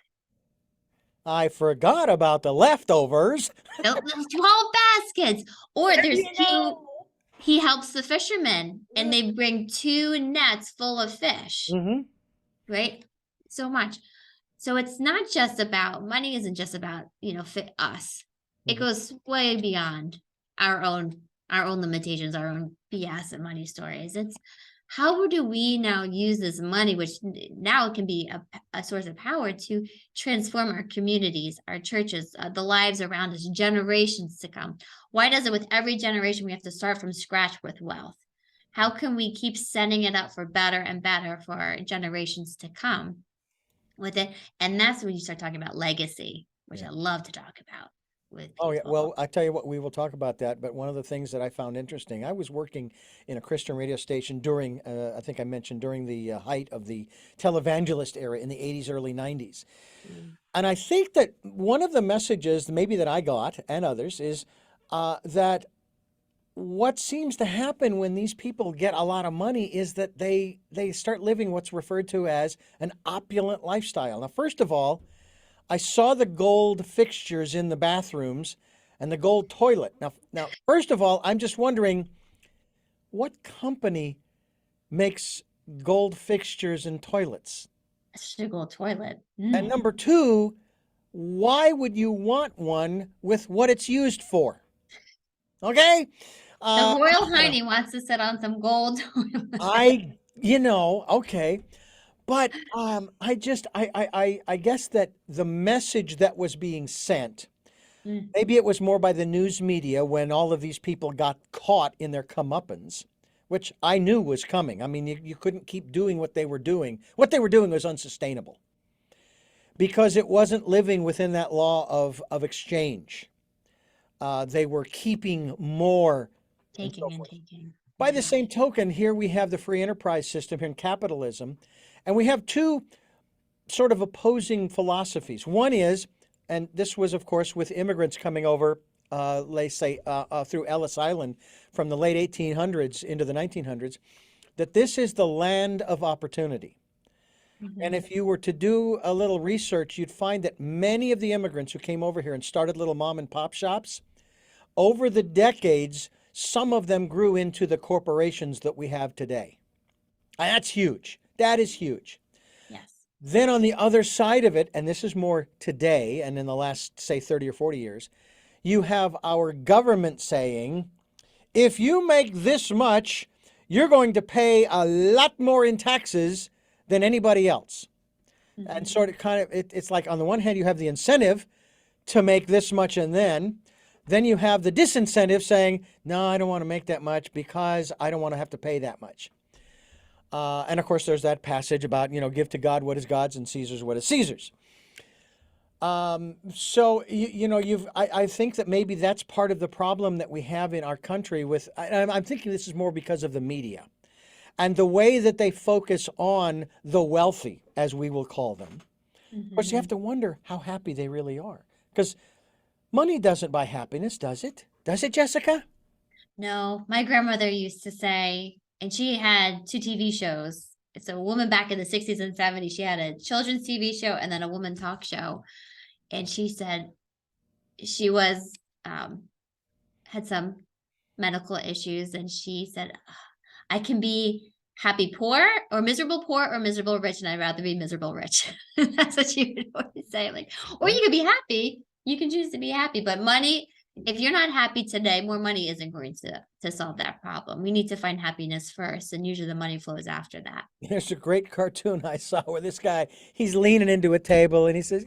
I forgot about the leftovers. Those 12 baskets. Or There there's you two, go. he helps the fishermen and they bring 2 nets full of fish, Mm-hmm. right? So much. So it's not just about money, isn't just about, fit us. It Mm-hmm. goes way beyond our own limitations, our own BS and money stories. It's how do we now use this money, which now can be a source of power, to transform our communities, our churches, the lives around us, generations to come? Why does it with every generation we have to start from scratch with wealth? How can we keep setting it up for better and better for our generations to come with it? And that's when you start talking about legacy, which Yeah. I love to talk about with Oh, yeah. people. Well, I tell you what, we will talk about that. But one of the things that I found interesting, I was working in a Christian radio station during, I think I mentioned, during the height of the televangelist era in the 80s, early 90s. Mm. And I think that one of the messages, maybe that I got and others, is that what seems to happen when these people get a lot of money is that they start living what's referred to as an opulent lifestyle. Now, first of all, I saw the gold fixtures in the bathrooms and the gold toilet. Now, first of all, I'm just wondering what company makes gold fixtures and toilets? Sugar toilet. And number two, why would you want one with what it's used for? Okay? The Royal I don't know. Hiney wants to sit on some gold toilet. Okay. But I guess that the message that was being sent, Mm, maybe it was more by the news media when all of these people got caught in their comeuppance, which I knew was coming. I mean, you couldn't keep doing what they were doing. What they were doing was unsustainable because it wasn't living within that law of exchange. They were keeping more and so taking and forth. taking. By the Yeah. same token, here we have the free enterprise system here in capitalism, and we have two sort of opposing philosophies. One is, and this was, of course, with immigrants coming over, let's say, through Ellis Island from the late 1800s into the 1900s, that this is the land of opportunity. And Mhm. if you were to do a little research, you'd find that many of the immigrants who came over here and started little mom and pop shops, over the decades, some of them grew into the corporations that we have today. And that's huge. That is huge. Yes. Then on the other side of it, and this is more today and in the last, say, 30 or 40 years, you have our government saying, if you make this much, you're going to pay a lot more in taxes than anybody else. And Mhm. sort of kind of, it's like on the one hand, you have the incentive to make this much, and then you have the disincentive saying, no, I don't want to make that much because I don't want to have to pay that much. And of course, there's that passage about, give to God what is God's and Caesar's what is Caesar's. So, I think that maybe that's part of the problem that we have in our country with, I'm thinking this is more because of the media and the way that they focus on the wealthy, as we will call them. Of course, you have Mhm. to wonder how happy they really are. Because money doesn't buy happiness, does it? Does it, Jessica? No, my grandmother used to say, and she had two TV shows. It's a woman back in the 60s and 70s. She had a children's TV show and then a woman talk show. And she said she was had some medical issues, and she said, I can be happy poor or miserable rich, and I'd rather be miserable rich. That's what she would always say. Like, or Yeah. you could be happy. You can choose to be happy, but money, if you're not happy today, more money isn't going to solve that problem. We need to find happiness first, and usually the money flows after that. There's a great cartoon I saw where this guy, he's leaning into a table and he says,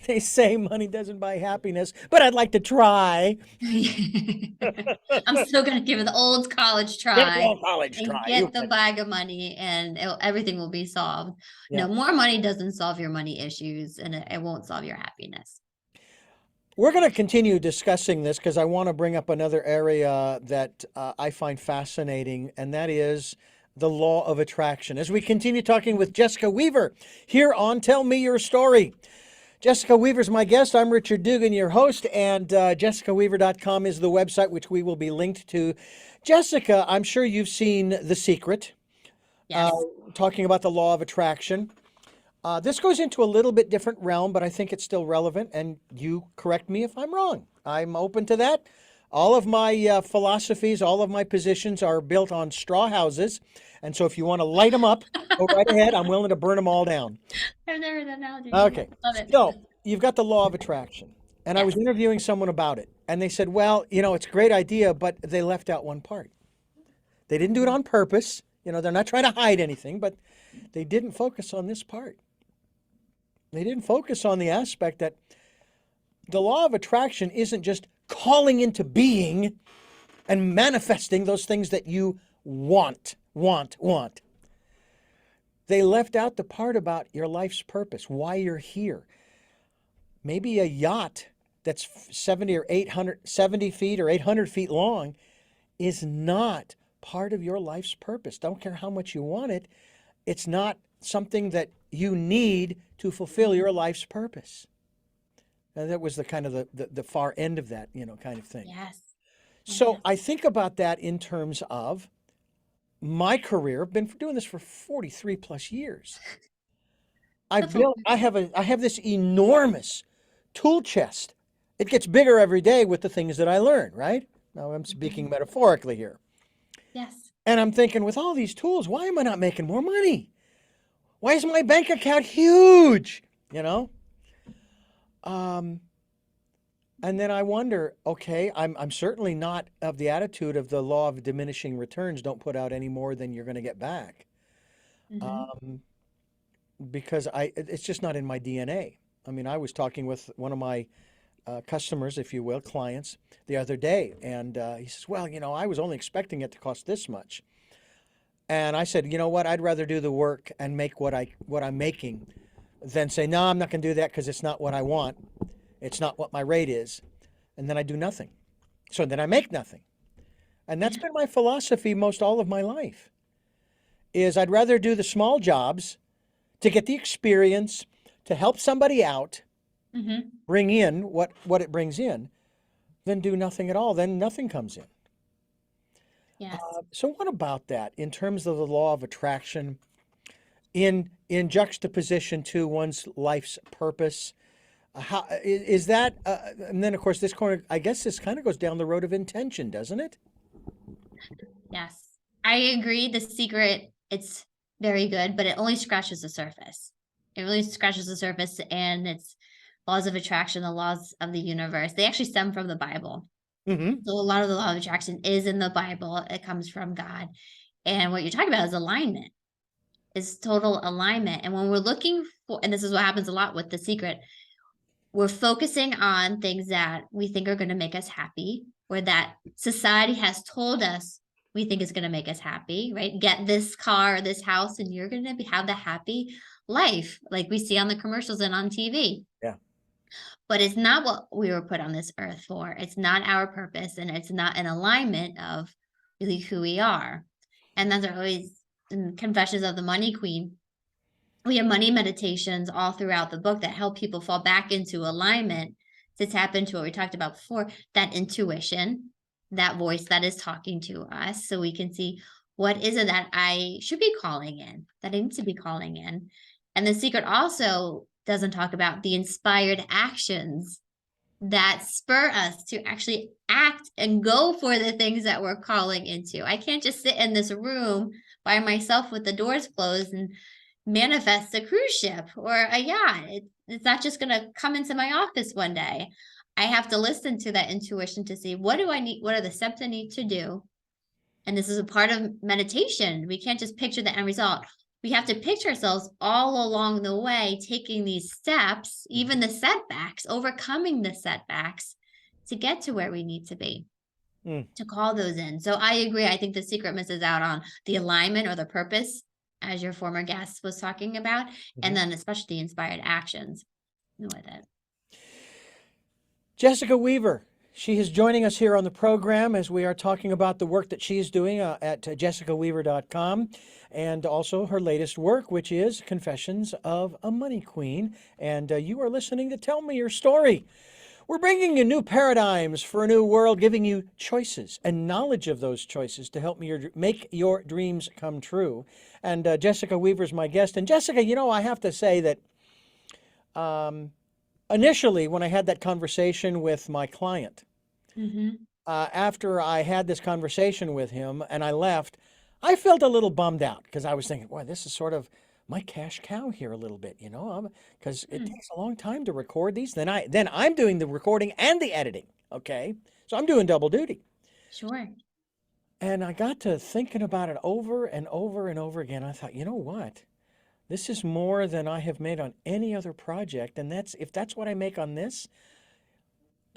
they say money doesn't buy happiness, but I'd like to try. I'm still gonna give it the old college Give it the try old college and try. You get the bet. bag of money, and everything will be solved. Yeah. More money doesn't solve your money issues, and it won't solve your happiness. We're going to continue discussing this because I want to bring up another area that I find fascinating, and that is the law of attraction. As we continue talking with Jessica Weaver here on Tell Me Your Story. Jessica Weaver's my guest. I'm Richard Dugan, your host, and jessicaweaver.com is the website which we will be linked to. Jessica, I'm sure you've seen The Secret, uh, Yes. talking about the law of attraction. This goes into a little bit different realm, but I think it's still relevant, and you correct me if I'm wrong. I'm open to that. All of my philosophies, all of my positions are built on straw houses, and so if you want to light them up, go right ahead. I'm willing to burn them all down. I've never heard that analogy. Okay, Love it. so you've got the law of attraction, and I was Yes. interviewing someone about it, and they said, well, it's a great idea, but they left out one part. They didn't do it on purpose. They're not trying to hide anything, but they didn't focus on this part. They didn't focus on the aspect that the law of attraction isn't just calling into being and manifesting those things that you want. They left out the part about your life's purpose, why you're here. Maybe a yacht that's 70 or 870 feet or 800 feet long is not part of your life's purpose. Don't care how much you want it. It's not something that you need to fulfill your life's purpose. And that was the kind of the far end of that, kind of thing. Yes. So I think about that in terms of my career. I've been doing this for 43 plus years. That's a I have this enormous tool chest. It gets bigger every day with the things that I learn, right? Now I'm speaking metaphorically here. yes. And I'm thinking, with all these tools, why am I not making more money? Why is my bank account huge? You know? Um, and then I wonder, okay, I'm certainly not of the attitude of the law of diminishing returns. Don't put out any more than you're going to get back. Hmm. Um, because it's just not in my DNA. I mean, I was talking with one of my customers, if you will, clients, the other day, and he says, "Well, I was only expecting it to cost this much." And I said, "You know what? I'd rather do the work and make what I'm making than say, no, I'm not going to do that because it's not what I want. It's not what my rate is." And then I do nothing. So then I make nothing. And that's Yeah. been my philosophy most all of my life. Is I'd rather do the small jobs to get the experience, to help somebody out, Hmm. bring in what it brings in, than do nothing at all. Then nothing comes in. Yes. So what about that in terms of the law of attraction, in juxtaposition to one's life's purpose? How is that? And then of course this corner, I guess this kind of goes down the road of intention, doesn't it? Yes. I agree. The secret, it's very good, but it only scratches the surface. It really scratches the surface, and it's laws of attraction, the laws of the universe. They actually stem from the Bible. Mm-hmm. So a lot of the law of attraction is in the Bible. It comes from God. And what you're talking about is alignment, is total alignment. And when we're looking for, and this is what happens a lot with the secret, we're focusing on things that we think are going to make us happy, or that society has told us we think is going to make us happy, right? Get this car, this house, and you're going to have the happy life, like we see on the commercials and on TV. Yeah. But it's not what we were put on this earth for. It's not our purpose, and it's not an alignment of really who we are. And those are always in Confessions of the Money Queen. We have money meditations all throughout the book that help people fall back into alignment, to tap into what we talked about before, that intuition, that voice that is talking to us, so we can see, what is it that I should be calling in, that I need to be calling in. And the secret also doesn't talk about the inspired actions that spur us to actually act and go for the things that we're calling into. I can't just sit in this room by myself with the doors closed and manifest a cruise ship or a yacht. It's not just going to come into my office one day. I have to listen to that intuition to see, what do I need? What are the steps I need to do? And this is a part of meditation. We can't just picture the end result. We have to picture ourselves all along the way, taking these steps, even the setbacks, overcoming the setbacks, to get to where we need to be, Mm. to call those in. So I agree. I think the secret misses out on the alignment or the purpose, as your former guest was talking about, and Mhm. then especially the inspired actions with it. Jessica Weaver. She is joining us here on the program as we are talking about the work that she is doing at jessicaweaver.com, and also her latest work, which is Confessions of a Money Queen. And you are listening to Tell Me Your Story. We're bringing you new paradigms for a new world, giving you choices and knowledge of those choices to help make your dreams come true. And Jessica Weaver's my guest. And Jessica, I have to say that um, initially, when I had that conversation with my client, Mm-hmm. after I had this conversation with him and I left, I felt a little bummed out because I was thinking, boy, this is sort of my cash cow here a little bit, because it takes a long time to record these. Then I'm doing the recording and the editing. Okay, so I'm doing double duty. Sure. And I got to thinking about it over and over and over again. I thought, you know what? This is more than I have made on any other project, and if that's what I make on this,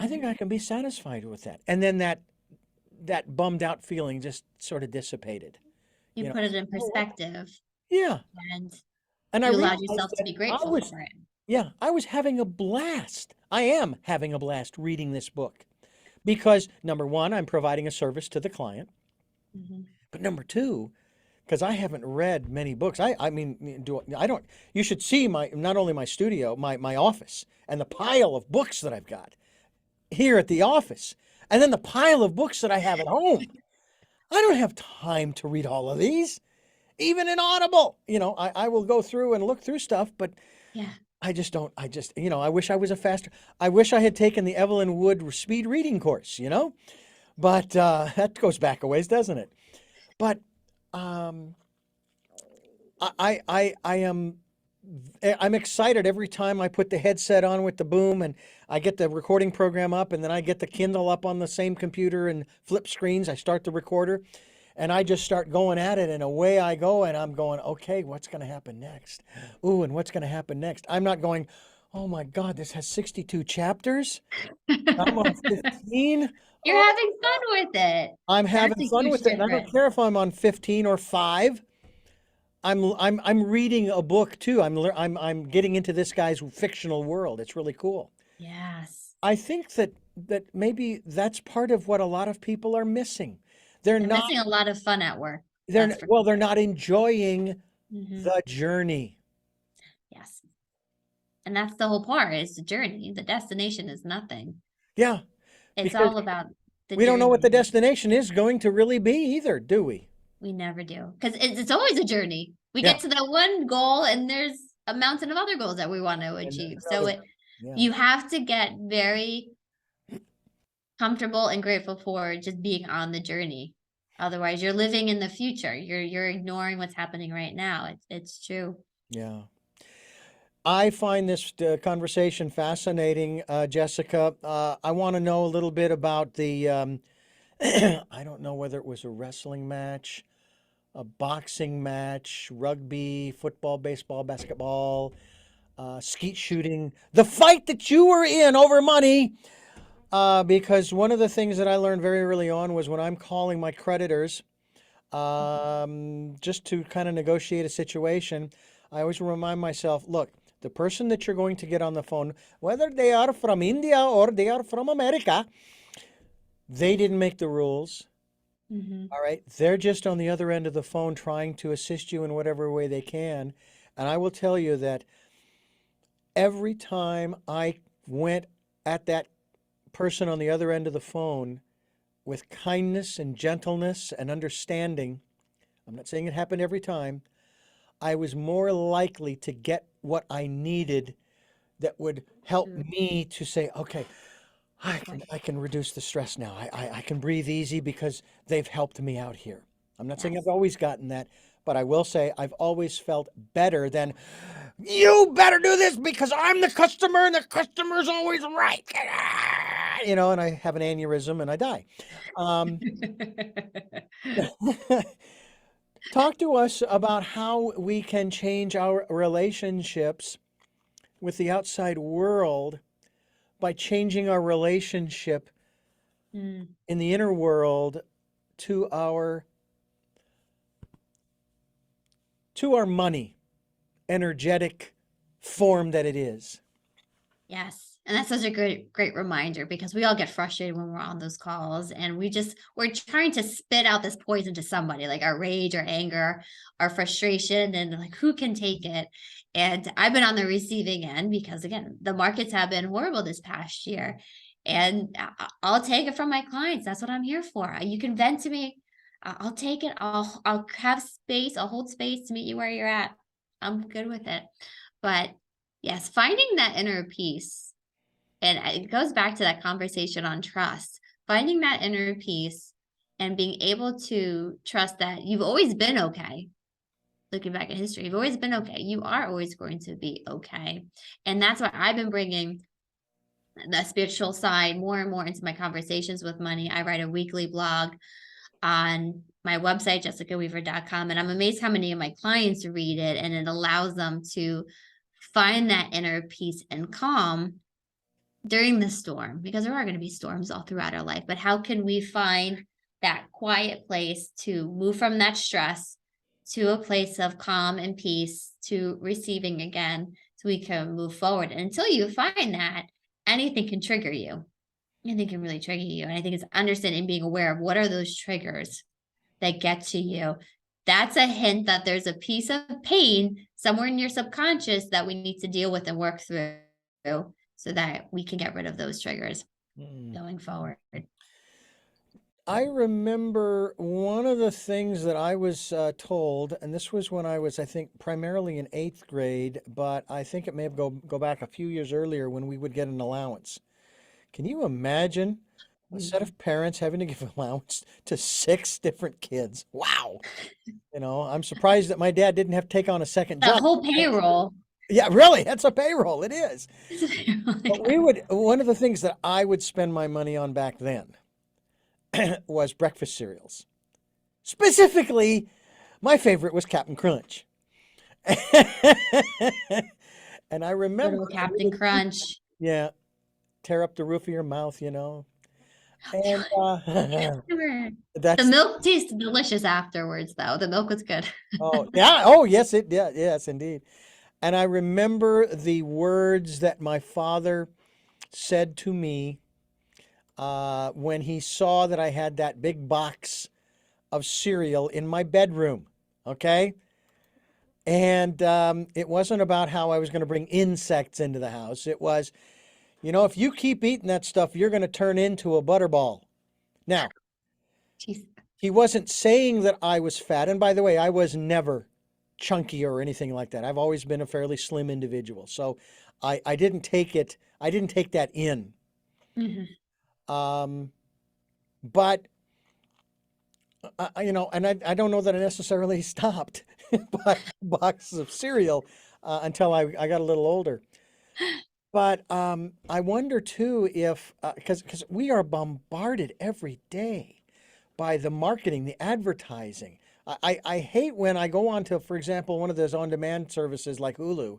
I think I can be satisfied with that. And then that bummed out feeling just sort of dissipated. You You know, put it in oh, well, perspective, yeah. and And I you allowed realized yourself to that be grateful for it. I was having a blast. I am having a blast reading this book because number one, I'm providing a service to the client. Mm-hmm. But number two, because I haven't read many books. I mean, I don't, you should see not only my studio, my office and the pile of books that I've got here at the office. And then the pile of books that I have at home. I don't have time to read all of these, even in Audible. I will go through and look through stuff, but Yeah. I just don't. I wish I was a faster. I wish I had taken the Evelyn Wood speed reading course, but that goes back a ways, doesn't it? But um, I'm excited every time I put the headset on with the boom and I get the recording program up and then I get the Kindle up on the same computer and flip screens. I start the recorder and I just start going at it and away I go and I'm going, okay, what's going to happen next? Ooh, and what's going to happen next? I'm not going, oh my God, this has 62 chapters. I'm on 15. You're Oh, having fun with it. I'm That's having a fun huge with it. And I don't difference. care if I'm on 15 or 5. I'm reading a book too. I'm getting into this guy's fictional world. It's really cool. Yes. I think that maybe that's part of what a lot of people are missing. They're They're not missing a lot of fun at work. they're That's n- for well, they're not enjoying hmm the journey. Yes. And that's the whole part is the journey. The destination is nothing. Yeah, It's because all about the we don't know what the journey. destination is going to really be either, do we? We never do. Because it's always a journey. We Yeah, get to that one goal and there's a mountain of other goals that we want to and there's achieve. So another one. Yeah. you have to get very comfortable and grateful for just being on the journey. Otherwise, you're living in the future. You're ignoring what's happening right now. It's true. Yeah. I find this conversation fascinating, Jessica. I want to know a little bit about the I don't know whether it was a wrestling match, a boxing match, rugby, football, baseball, basketball, skeet shooting, the fight that you were in over money. Because one of the things that I learned very early on was when I'm calling my creditors, just to kind of negotiate a situation, I always remind myself, look, the person that you're going to get on the phone, whether they are from India or they are from America, they didn't make the rules. Mm-hmm. All right. They're just on the other end of the phone trying to assist you in whatever way they can. And I will tell you that every time I went at that person on the other end of the phone with kindness and gentleness and understanding, I'm not saying it happened every time, I was more likely to get what I needed that would help True. me to say, okay, I Good can point. I can reduce the stress now. I can breathe easy because they've helped me out here. I'm not saying I've Yes. always gotten that, but I will say I've always felt better than you better do this because I'm the customer and the customer's always right. And I have an aneurysm and I die. Um, talk to us about how we can change our relationships with the outside world by changing our relationship Mm, in the inner world to our money, energetic form that it is. yes. And that's such a great reminder because we all get frustrated when we're on those calls and we're trying to spit out this poison to somebody, like our rage, our anger, our frustration, and like who can take it? And I've been on the receiving end because again, the markets have been horrible this past year. And I'll take it from my clients. That's what I'm here for. You can vent to me. I'll take it. I'll have space. I'll hold space to meet you where you're at. I'm good with it. But yes, finding that inner peace, and it goes back to that conversation on trust, finding that inner peace and being able to trust that you've always been okay. Looking back at history, you've always been okay. You are always going to be okay. And that's why I've been bringing the spiritual side more and more into my conversations with money. I write a weekly blog on my website, jessicaweaver.com. And I'm amazed how many of my clients read it, and it allows them to find that inner peace and calm during the storm, because there are going to be storms all throughout our life. But how can we find that quiet place to move from that stress to a place of calm and peace to receiving again so we can move forward? And until you find that, anything can trigger you. Anything can really trigger you. And I think it's understanding, being aware of what are those triggers that get to you. That's a hint that there's a piece of pain somewhere in your subconscious that we need to deal with and work through so that we can get rid of those triggers Mm. going forward. I remember one of the things that I was told, and this was when I was, I think, primarily in eighth grade, but I think it may have go back a few years earlier when we would get an allowance. Can you imagine a set Mm. of parents having to give allowance to six different kids? Wow. I'm surprised that my dad didn't have to take on a second The job. whole payroll. Yeah, really, that's a payroll. It is. But Yeah. one of the things that I would spend my money on back then was breakfast cereals. Specifically, my favorite was Captain Crunch. And I Good remember, old Captain Crunch. yeah, tear up the roof of your mouth. And The that's, milk tasted delicious afterwards, though. The milk was good. oh, yeah, oh, yes, yes, indeed. And I remember the words that my father said to me when he saw that I had that big box of cereal in my bedroom. Okay. And it wasn't about how I was going to bring insects into the house. It was, if you keep eating that stuff, you're going to turn into a butterball. Now, Jeez. he wasn't saying that I was fat. And by the way, I was never chunky or anything like that. I've always been a fairly slim individual. So I didn't take it, I didn't take that in. Mhm. Um, but and I don't know that I necessarily stopped buying boxes of cereal until I got a little older. But I wonder too if, because we are bombarded every day by the marketing, the advertising. I hate when I go on to, for example, one of those on-demand services like Hulu,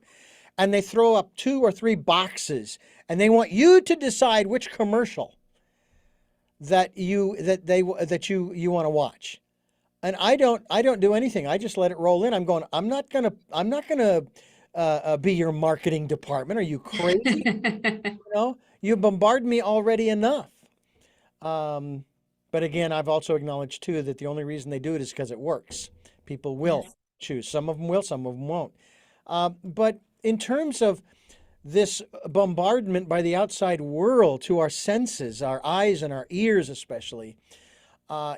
and they throw up two or three boxes, and they want you to decide which commercial that you want to watch. And I don't do anything. I just let it roll in. I'm not gonna be your marketing department. Are you crazy? You bombard me already enough. Um, but again, I've also acknowledged too that the only reason they do it is because it works. People will Yes. choose. Some of them will, some of them won't. But in terms of this bombardment by the outside world to our senses, our eyes and our ears especially,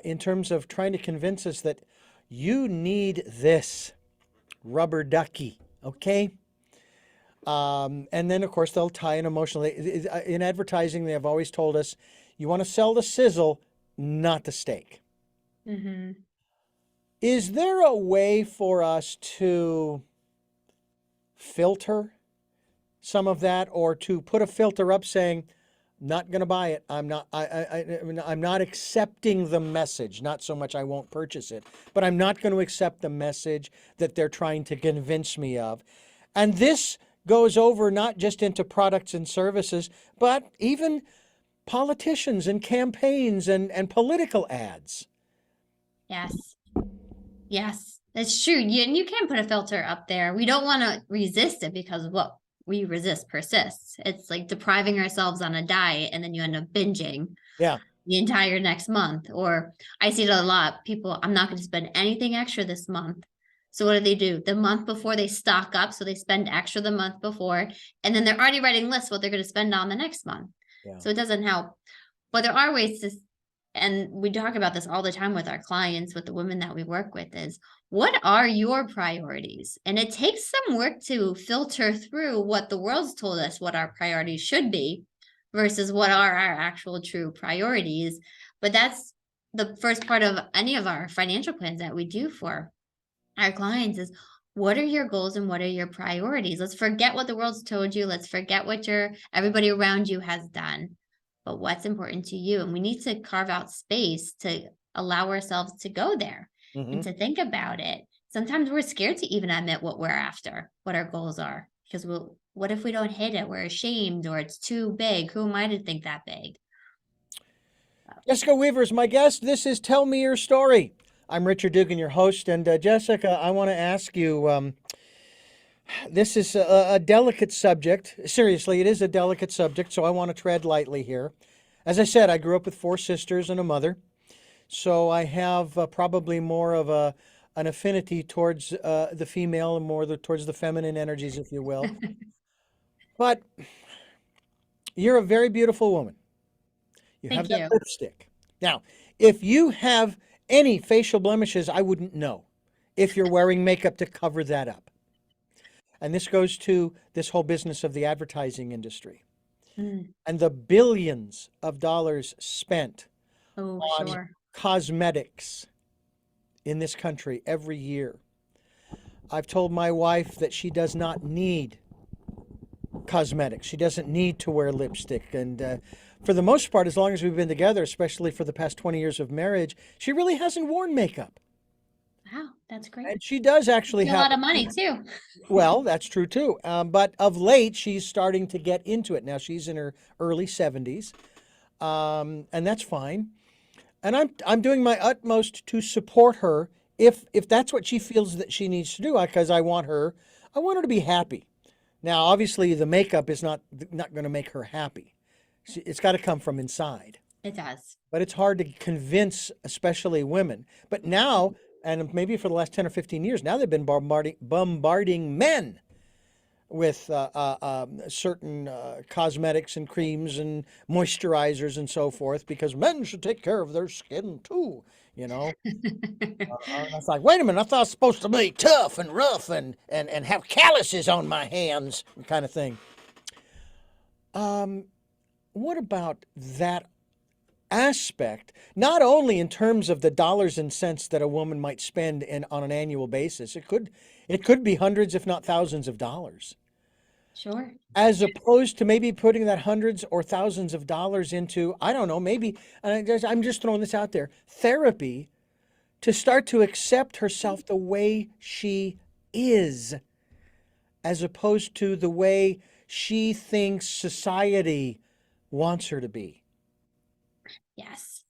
in terms of trying to convince us that you need this rubber ducky, okay? And then, of course, they'll tie in emotionally. In advertising, they have always told us you want to sell the sizzle, not the steak. Hmm. Is there a way for us to filter some of that, or to put a filter up saying, not going to buy it. I'm not accepting the message. Not so much I won't purchase it, but I'm not going to accept the message that they're trying to convince me of. And this goes over not just into products and services, but even politicians and campaigns and political ads. Yes. Yes. That's true. And you can put a filter up there. We don't want to resist it because what we resist persists. It's like depriving ourselves on a diet and then you end up binging Yeah. the entire next month. Or I see it a lot. People, I'm not going to spend anything extra this month. So what do? The month before they stock up, so they spend extra the month before, and then they're already writing lists what they're going to spend on the next month. Yeah. So it doesn't help. But there are ways to, and we talk about this all the time with our clients, with the women that we work with, is what are your priorities? And it takes some work to filter through what the world's told us what our priorities should be versus what are our actual true priorities. But that's the first part of any of our financial plans that we do for our clients is what are your goals and what are your priorities? Let's forget what the world's told you. Let's forget what everybody around you has done. But what's important to you? And we need to carve out space to allow ourselves to go there and Hmm. to think about it. Sometimes we're scared to even admit what we're after, what our goals are, because what if we don't hit it? We're ashamed or it's too big. Who am I to think that big? Jessica Weaver is my guest. This is Tell Me Your Story. I'm Richard Dugan, your host. And Jessica, I want to ask you, this is a delicate subject. Seriously, it is a delicate subject, so I want to tread lightly here. As I said, I grew up with four sisters and a mother, so I have probably more of an affinity towards the female and more towards the feminine energies, if you will. But you're a very beautiful woman. You have Thank that you. lipstick. Now, If you have any facial blemishes, I wouldn't know if you're wearing makeup to cover that up. And this goes to this whole business of the advertising industry Mm. and the billions of dollars spent Oh, on sure. cosmetics in this country every year. I've told my wife that she does not need cosmetics. She doesn't need to wear lipstick. And for the most part, as long as we've been together, especially for the past 20 years of marriage, she really hasn't worn makeup. Wow, that's great. And she does actually A have, lot of money too. well, that's true too. But of late, she's starting to get into it. Now she's in her early 70s, and that's fine. And I'm doing my utmost to support her if that's what she feels that she needs to do, because I want her to be happy. Now, obviously, the makeup is not going to make her happy. It's got to come from inside. It does. But it's hard to convince, especially women. But now, and maybe for the last 10 or 15 years, now they've been bombarding men with certain cosmetics and creams and moisturizers and so forth, because men should take care of their skin too, you know. I was like, wait a minute, I thought I was supposed to be tough and rough and have calluses on my hands, kind of thing. What about that aspect, not only in terms of the dollars and cents that a woman might spend on an annual basis, it could be hundreds, if not thousands of dollars, Sure. as opposed to maybe putting that hundreds or thousands of dollars into, I don't know, maybe, I'm just throwing this out there, therapy to start to accept herself the way she is, as opposed to the way she thinks society wants her to be. Yes.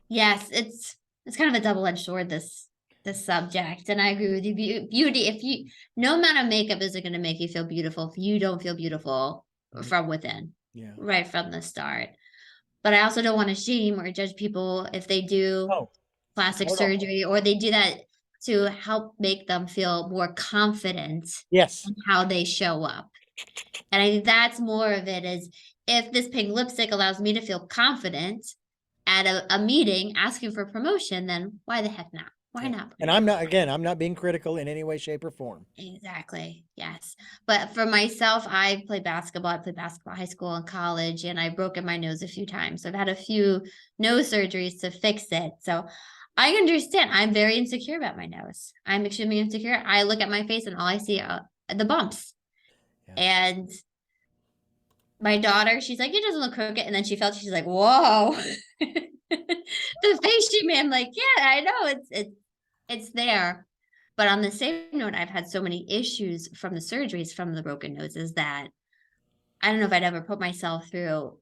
Yes, it's kind of a double-edged sword, this subject. And I agree with you. Beauty, if you no amount of makeup isn't going to make you feel beautiful if you don't feel beautiful Mhm. from within, Yeah. right from the start. But I also don't want to shame or judge people if they do Oh, plastic no, no. surgery or they do that to help make them feel more confident Yes. in how they show up. And I think that's more of it is if this pink lipstick allows me to feel confident at a meeting asking for promotion, then why the heck not? Why Yeah. not put And it I'm on? not, again, I'm not being critical in any way, shape, or form. Exactly. Yes. But for myself, I played basketball. I played basketball high school and college, and I've broken my nose a few times. So I've had a few nose surgeries to fix it. So I understand. I'm very insecure about my nose. I'm extremely insecure. I look at my face and all I see are the bumps. Yeah. And my daughter, she's like, it doesn't look crooked. And then she felt, she's like, whoa. The face she made, I'm like, yeah, I know it's there. But on the same note, I've had so many issues from the surgeries from the broken noses that I don't know if I'd ever put myself through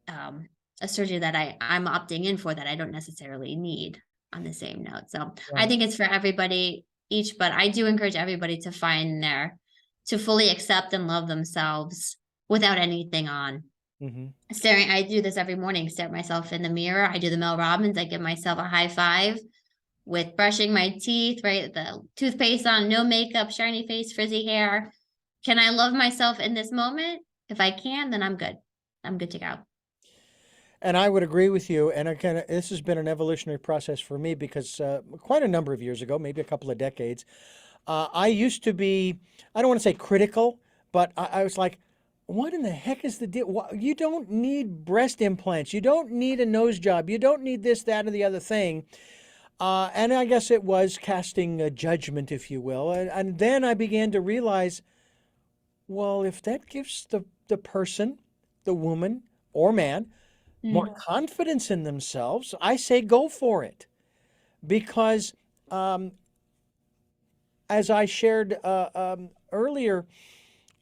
a surgery that I'm opting in for that I don't necessarily need on the same note. So I Right. think it's for everybody each, but I do encourage everybody to fully accept and love themselves without anything on. Hmm. Staring, I do this every morning, stare at myself in the mirror. I do the Mel Robbins, I give myself a high five with brushing my teeth, right? The toothpaste on, no makeup, shiny face, frizzy hair. Can I love myself in this moment? If I can, then I'm good. I'm good to go. And I would agree with you. And again, this has been an evolutionary process for me because quite a number of years ago, maybe a couple of decades, I used to be, I don't want to say critical, but I was like, what in the heck is the deal? You don't need breast implants. You don't need a nose job. You don't need this, that, or the other thing. And I guess it was casting a judgment, if you will. And then I began to realize, well, if that gives the person, the woman or man, more confidence in themselves, I say go for it. Because um, as I shared earlier,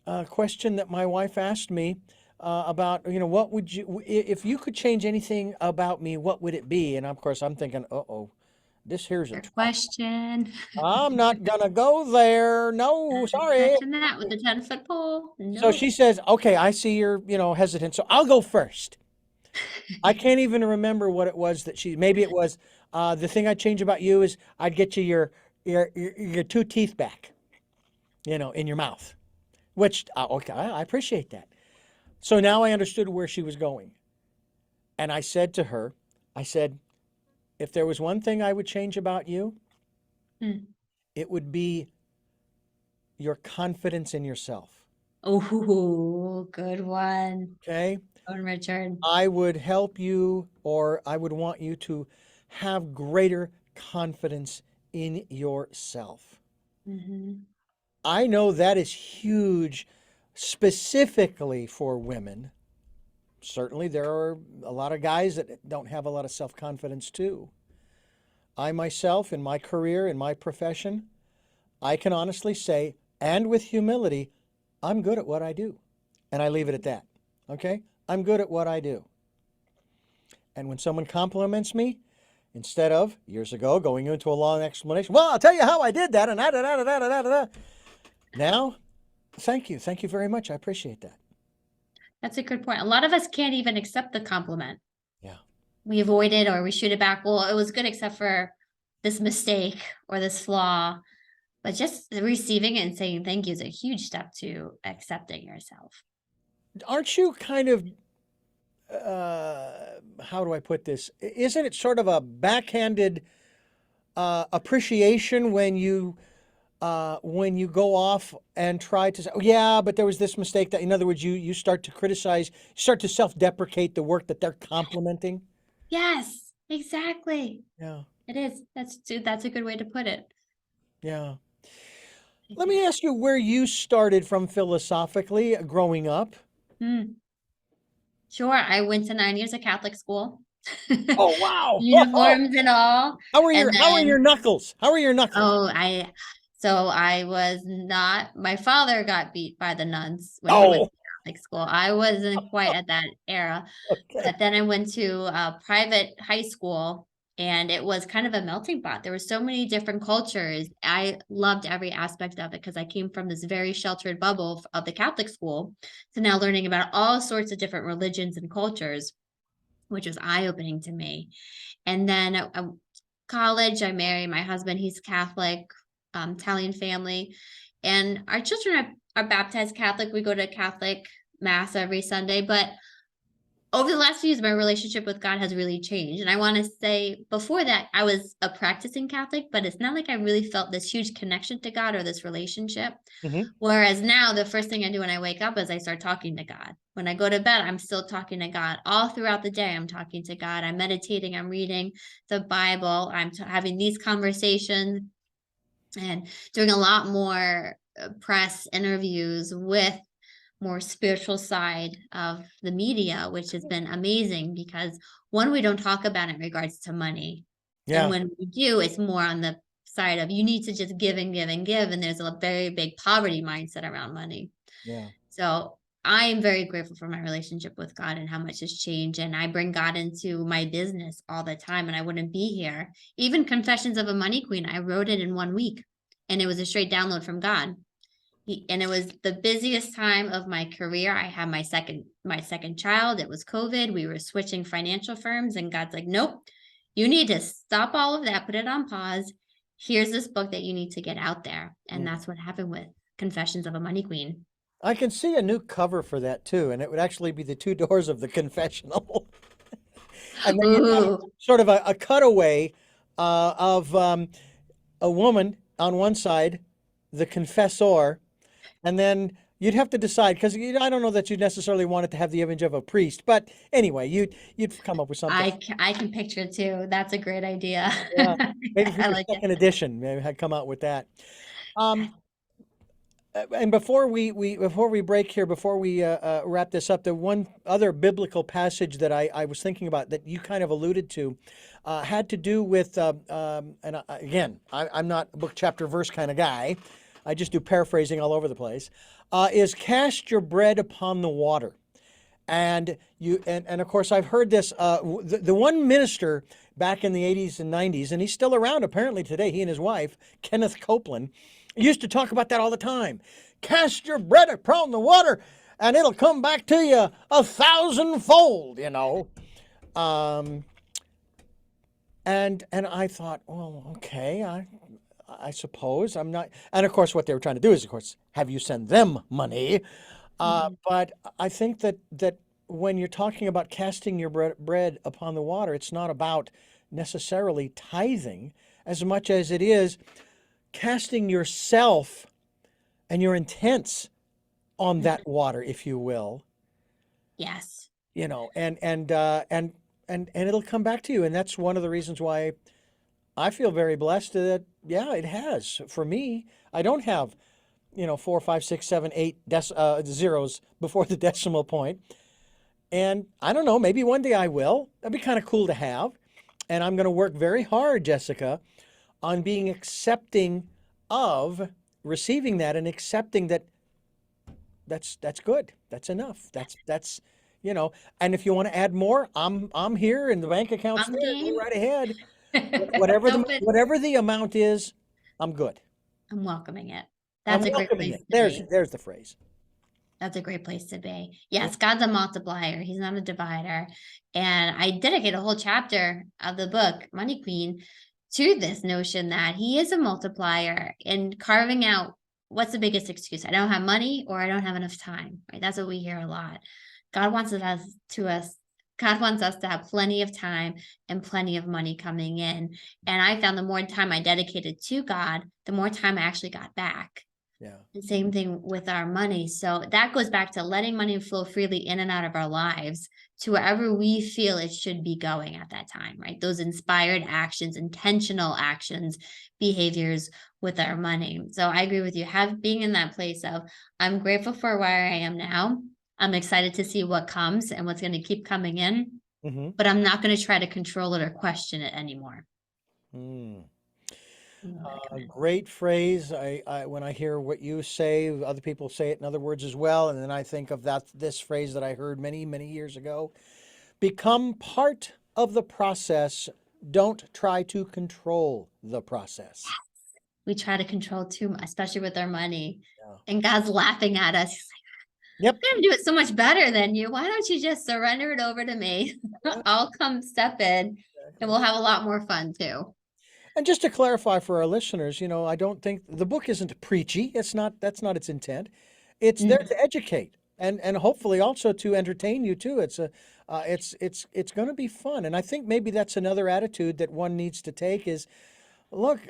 a question that my wife asked me about, what would you, if you could change anything about me, what would it be? And of course, I'm thinking, uh-oh, this here's a Your trap. question. I'm not gonna go there. No, sorry. Touching that with the 10-foot pole. So Nope. she says, okay, I see you're, hesitant. So I'll go first. I can't even remember what it was maybe it was, the thing I'd change about you is I'd get you your two teeth back, in your mouth, which, okay, I appreciate that. So now I understood where she was going. And I said to her, I said, if there was one thing I would change about you, Hmm. it would be your confidence in yourself. Oh, good one. Okay? Good one, Richard. I would help you, or I would want you to have greater confidence in yourself. Hmm. I know that is huge specifically for women. Certainly, there are a lot of guys that don't have a lot of self confidence too. I myself, in my career, in my profession, I can honestly say, and with humility, I'm good at what I do. And I leave it at that. Okay? I'm good at what I do. And when someone compliments me, instead of years ago going into a long explanation, well, I'll tell you how I did that, and da da da da da da da. Now, thank you. Thank you very much. I appreciate that. That's a good point. A lot of us can't even accept the compliment. Yeah. We avoid it or we shoot it back. Well, it was good except for this mistake or this flaw. But just receiving it and saying thank you is a huge step to accepting yourself. Aren't you kind of, how do I put this? Isn't it sort of a backhanded appreciation when you go off and try to say, oh, yeah, but there was this mistake that, in other words, you start to criticize, start to self-deprecate the work that they're complimenting? Yes, exactly. Yeah, It is. That's a good way to put it. yeah. Let me ask you where you started from philosophically growing up. Hmm. Sure. I went to 9 years of Catholic school, Oh, wow. uniforms and all. And How are your then, knuckles? How are your knuckles? oh, so I was not, my father got beat by the nuns when he went Oh, to Catholic school. I wasn't quite at that era. okay. But then I went to a private high school and it was kind of a melting pot. There were so many different cultures. I loved every aspect of it because I came from this very sheltered bubble of the Catholic school to now learning about all sorts of different religions and cultures, which was eye-opening to me. And then at college, I married my husband. He's Catholic, Italian family. And our children are baptized Catholic. We go to Catholic mass every Sunday, but over the last few years, my relationship with God has really changed. And I want to say before that, I was a practicing Catholic, but it's not like I really felt this huge connection to God or this relationship. Hmm. Whereas now, the first thing I do when I wake up is I start talking to God. When I go to bed, I'm still talking to God. All throughout the day, I'm talking to God. I'm meditating, I'm reading the Bible, I'm having these conversations and doing a lot more press interviews with more spiritual side of the media, which has been amazing because one, we don't talk about it in regards to money. And Yeah, when we do, it's more on the side of you need to just give and give and give. And there's a very big poverty mindset around money. yeah. So I am very grateful for my relationship with God and how much has changed. And I bring God into my business all the time, and I wouldn't be here. Even Confessions of a Money Queen, I wrote it in 1 week, and it was a straight download from God. And it was the busiest time of my career. I had my second child. It was COVID. We were switching financial firms, and God's like, nope, you need to stop all of that, put it on pause. Here's this book that you need to get out there. And Mm. that's what happened with Confessions of a Money Queen. I can see a new cover for that too, and it would actually be the two doors of the confessional. And then you'd have Ooh, sort of a cutaway of a woman on one side, the confessor, and then you'd have to decide because I don't know that you necessarily want it to have the image of a priest, but anyway, you'd come up with something. I can picture it too. That's a great idea. Yeah, maybe for I your like it. second edition, maybe I'd come out with that. Um, and before we break here, before we wrap this up, the one other biblical passage that I was thinking about that you kind of alluded to had to do with and again, I'm not a book chapter verse kind of guy. I just do paraphrasing all over the place. Is cast your bread upon the water. And of course I've heard this the one minister back in the 80s and 90s, and he's still around apparently today, he and his wife, Kenneth Copeland, used to talk about that all the time. Cast your bread upon the water and it'll come back to you 1,000-fold, you know. Um, and I thought, well, okay, I suppose I'm not. And of course, what they were trying to do is, of course, have you send them money. Mhm. But I think that when you're talking about casting your bread upon the water, it's not about necessarily tithing as much as it is casting yourself and your intents on that water, if you will, Yes. you know, and it'll come back to you. And that's one of the reasons why I feel very blessed that, yeah, it has. For me, I don't have, 4, 5, 6, 7, 8 zeros before the decimal point. And I don't know, maybe one day I will. That'd be kind of cool to have. And I'm going to work very hard, Jessica, on being accepting of receiving that and accepting that that's good. That's enough. That's and if you want to add more, I'm here and the bank account's I'm there. Go game. right ahead. Whatever the Don't fit. whatever the amount is, I'm good. I'm welcoming it. I'm That's a great welcoming place it. to There's be. there's the phrase. That's a great place to be. Yeah. Yes, God's a multiplier. He's not a divider. And I dedicate a whole chapter of the book, Money Queen, to this notion that he is a multiplier and carving out what's the biggest excuse? I don't have money or I don't have enough time, right? That's what we hear a lot. God wants God wants us to have plenty of time and plenty of money coming in. And I found the more time I dedicated to God, the more time I actually got back. Yeah. The same thing with our money. So that goes back to letting money flow freely in and out of our lives to wherever we feel it should be going at that time, right? Those inspired actions, intentional actions, behaviors with our money. So I agree with you. Being in that place of, I'm grateful for where I am now. I'm excited to see what comes and what's going to keep coming in, Mm-hmm. but I'm not going to try to control it or question it anymore. Mm. Recommend. Great phrase. When I hear what you say, other people say it in other words as well, and then I think of this phrase that I heard many, many years ago. Become part of the process. Don't try to control the process. We try to control too much, especially with our money. Yeah. And God's laughing at us. He's Yep. like, I'm gonna do it so much better than you. Why don't you just surrender it over to me? Yeah, I'll come step in and exactly. we'll have a lot more fun too. And just to clarify for our listeners, I don't think the book isn't preachy. That's not its intent. It's there Mhm. to educate and hopefully also to entertain you too. It's going to be fun. And I think maybe that's another attitude that one needs to take is, look,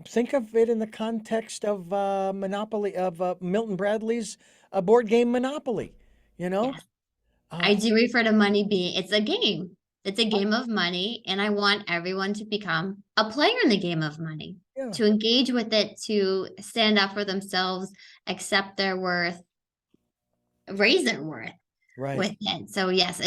think of it in the context of Monopoly, of Milton Bradley's board game Monopoly, you know? Yes. I Uh, do refer to money being, it's a game. It's a game of money. And I want everyone to become a player in the game of money, yeah, to engage with it, to stand up for themselves, accept their worth, raise their worth right. with it. So yes,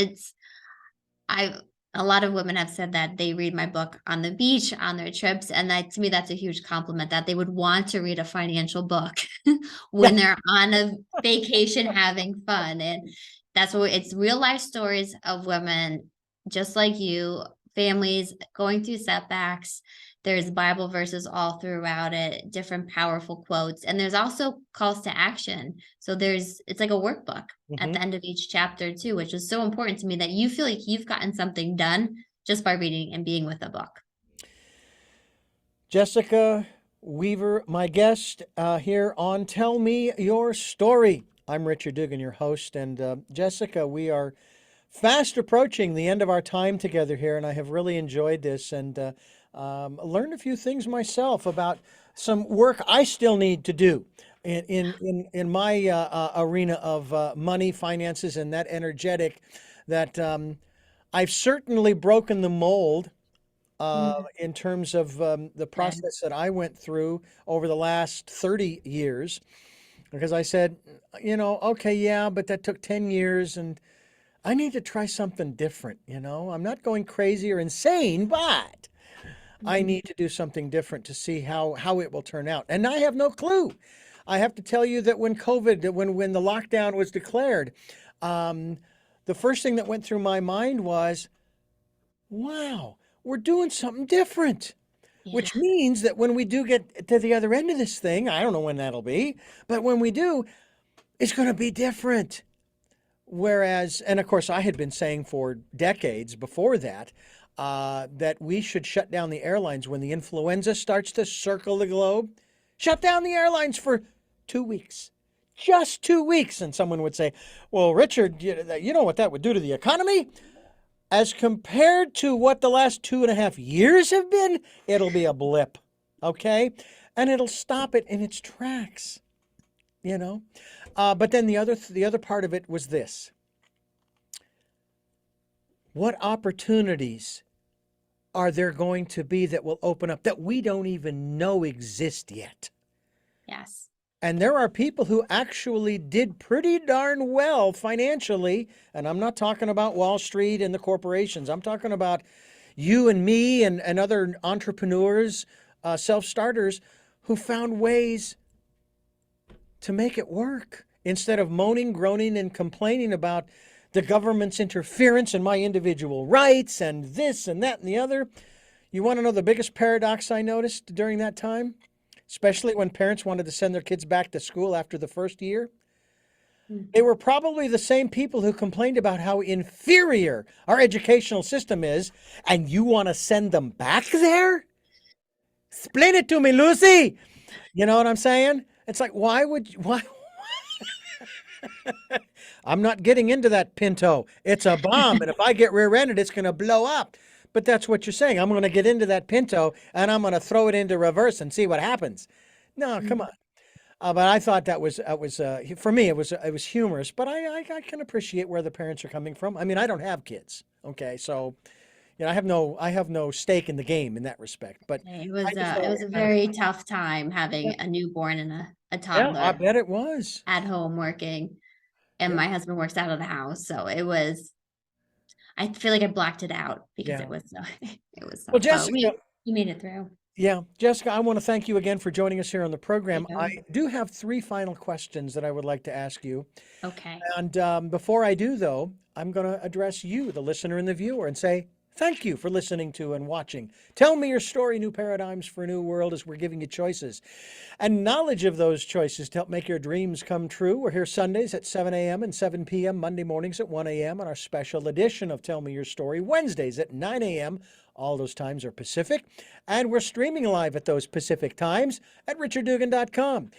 I a lot of women have said that they read my book on the beach on their trips, and that to me that's a huge compliment that they would want to read a financial book Yeah, when they're on a vacation having fun. And that's what it's real life stories of women just like you, families going through setbacks. There's Bible verses all throughout it, different powerful quotes, and there's also calls to action. So it's like a workbook at hmm. the end of each chapter too, which is so important to me that you feel like you've gotten something done just by reading and being with a book. Jessica Weaver, my guest here on Tell Me Your Story. I'm Richard Dugan, your host, and Jessica, we are fast approaching the end of our time together here, and I have really enjoyed this and learned a few things myself about some work I still need to do in my arena of money, finances, and that energetic. That I've certainly broken the mold Mhm. in terms of the Good. process that I went through over the last 30 years, because I said, okay, yeah, but that took 10 years and I need to try something different. I'm not going crazy or insane, but I Mhm. need to do something different to see how it will turn out. And I have no clue. I have to tell you that when the lockdown was declared, um, the first thing that went through my mind was, wow, we're doing something different. Yeah. Which means that when we do get to the other end of this thing, I don't know when that'll be, but when we do, it's going to be different. Whereas, and of course, I had been saying for decades before that, that we should shut down the airlines when the influenza starts to circle the globe. Shut down the airlines for 2 weeks. Just 2 weeks. And someone would say, well, Richard, you know what that would do to the economy? As compared to what the last 2.5 years have been, it'll be a blip, okay? And it'll stop it in its tracks, you know? But then the other part of it was this. What opportunities are there going to be that will open up that we don't even know exist yet? Yes. And there are people who actually did pretty darn well financially. And I'm not talking about Wall Street and the corporations. I'm talking about you and me and other entrepreneurs, self-starters who found ways to make it work instead of moaning, groaning, and complaining about the government's interference in my individual rights and this and that and the other. You want to know the biggest paradox I noticed during that time? Especially when parents wanted to send their kids back to school after the first year. They were probably the same people who complained about how inferior our educational system is, and you want to send them back there? Explain it to me, Lucy. You know what I'm saying? It's like, why? I'm not getting into that Pinto. It's a bomb, and if I get rear-ended, it's going to blow up. But that's what you're saying. I'm going to get into that Pinto, and I'm going to throw it into reverse and see what happens. No, come on. But I thought that was for me it was humorous. But I can appreciate where the parents are coming from. I mean, I don't have kids. Okay, so I have no stake in the game in that respect. But It I was just a thought it it was was a kind of very funny. tough time Yeah, having a newborn and a yeah, I toddler bet it was. at home working, and Yeah, my husband works out of the house, so it was. I feel like I blocked it out because yeah. it was so it was Well, tough, but Jessica, we made it through. yeah, Jessica, I want to thank you again for joining us here on the There program. you I go. do have three final questions that I would like to ask you. Okay. And before I do, though, I'm going to address you, the listener and the viewer, and say thank you for listening to and watching. Tell me your story, New Paradigms for a New World, as we're giving you choices and knowledge of those choices to help make your dreams come true. We're here Sundays at 7 a.m. and 7 p.m., Monday mornings at 1 a.m. on our special edition of Tell Me Your Story, Wednesdays at 9 a.m. All those times are Pacific. And we're streaming live at those Pacific times at richarddugan.com.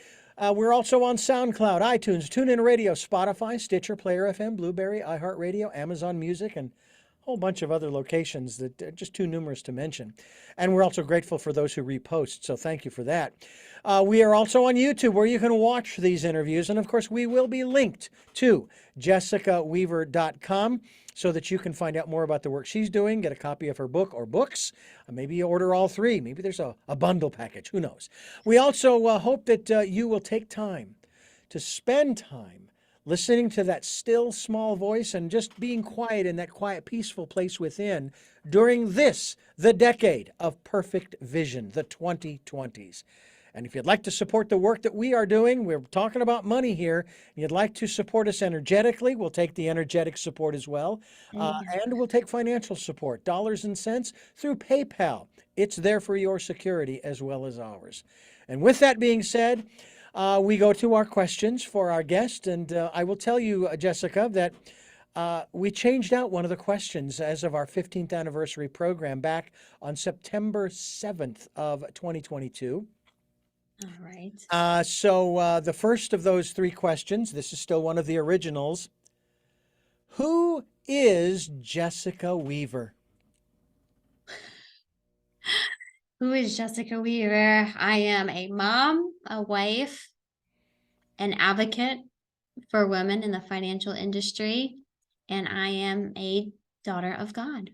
We're also on SoundCloud, iTunes, TuneIn Radio, Spotify, Stitcher, Player FM, Blueberry, iHeartRadio, Amazon Music, and a whole bunch of other locations that are just too numerous to mention. And we're also grateful for those who repost, so thank you for that. We are also on YouTube where you can watch these interviews. And of course, we will be linked to jessicaweaver.com so that you can find out more about the work she's doing, get a copy of her book or books. Maybe you order all three. Maybe there's a bundle package. Who knows? We also hope that you will take time to spend time listening to that still small voice and just being quiet in that quiet, peaceful place within during this, the decade of perfect vision, the 2020s. And if you'd like to support the work that we are doing, we're talking about money here. And you'd like to support us energetically, we'll take the energetic support as well. There you go. And we'll take financial support, dollars and cents, through PayPal. It's there for your security as well as ours. And with that being said, we go to our questions for our guest. And I will tell you, Jessica, that we changed out one of the questions as of our 15th anniversary program back on September 7th of 2022. All right. So the first of those three questions, this is still one of the originals. Who is Jessica Weaver? Who is Jessica Weaver? I am a mom, a wife, an advocate for women in the financial industry, and I am a daughter of God.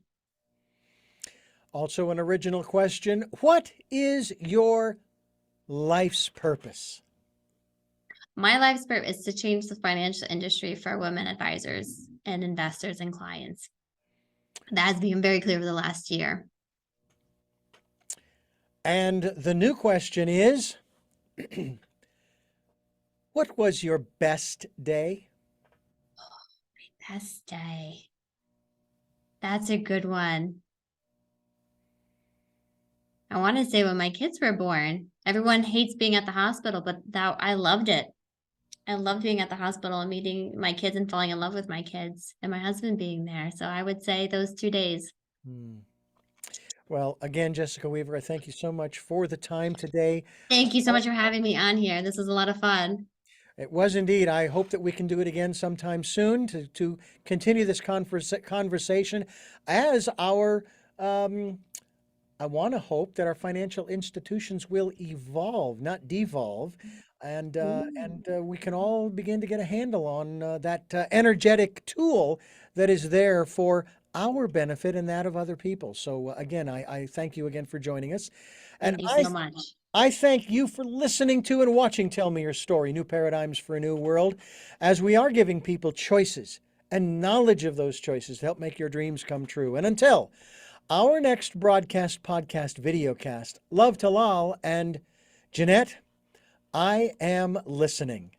Also an original question. What is your life's purpose? My life's purpose is to change the financial industry for women advisors and investors and clients. That has been very clear over the last year. And the new question is, what was your best day? Best day. That's a good one. I want to say when my kids were born. Everyone hates being at the hospital, but I loved it. I loved being at the hospital and meeting my kids and falling in love with my kids and my husband being there. So I would say those 2 days. Hmm. Well, again, Jessica Weaver, I thank you so much for the time today. Thank you so much for having me on here. This was a lot of fun. It was indeed. I hope that we can do it again sometime soon to continue this conversation as our I want to hope that our financial institutions will evolve, not devolve, and we can all begin to get a handle on that energetic tool that is there for our benefit and that of other people. So again, I thank you again for joining us, and Thank you so much. I thank you for listening to and watching Tell Me Your Story, New Paradigms for a New World, as we are giving people choices and knowledge of those choices to help make your dreams come true. And until our next broadcast, podcast, videocast, love to Lal and Jeanette, I am listening.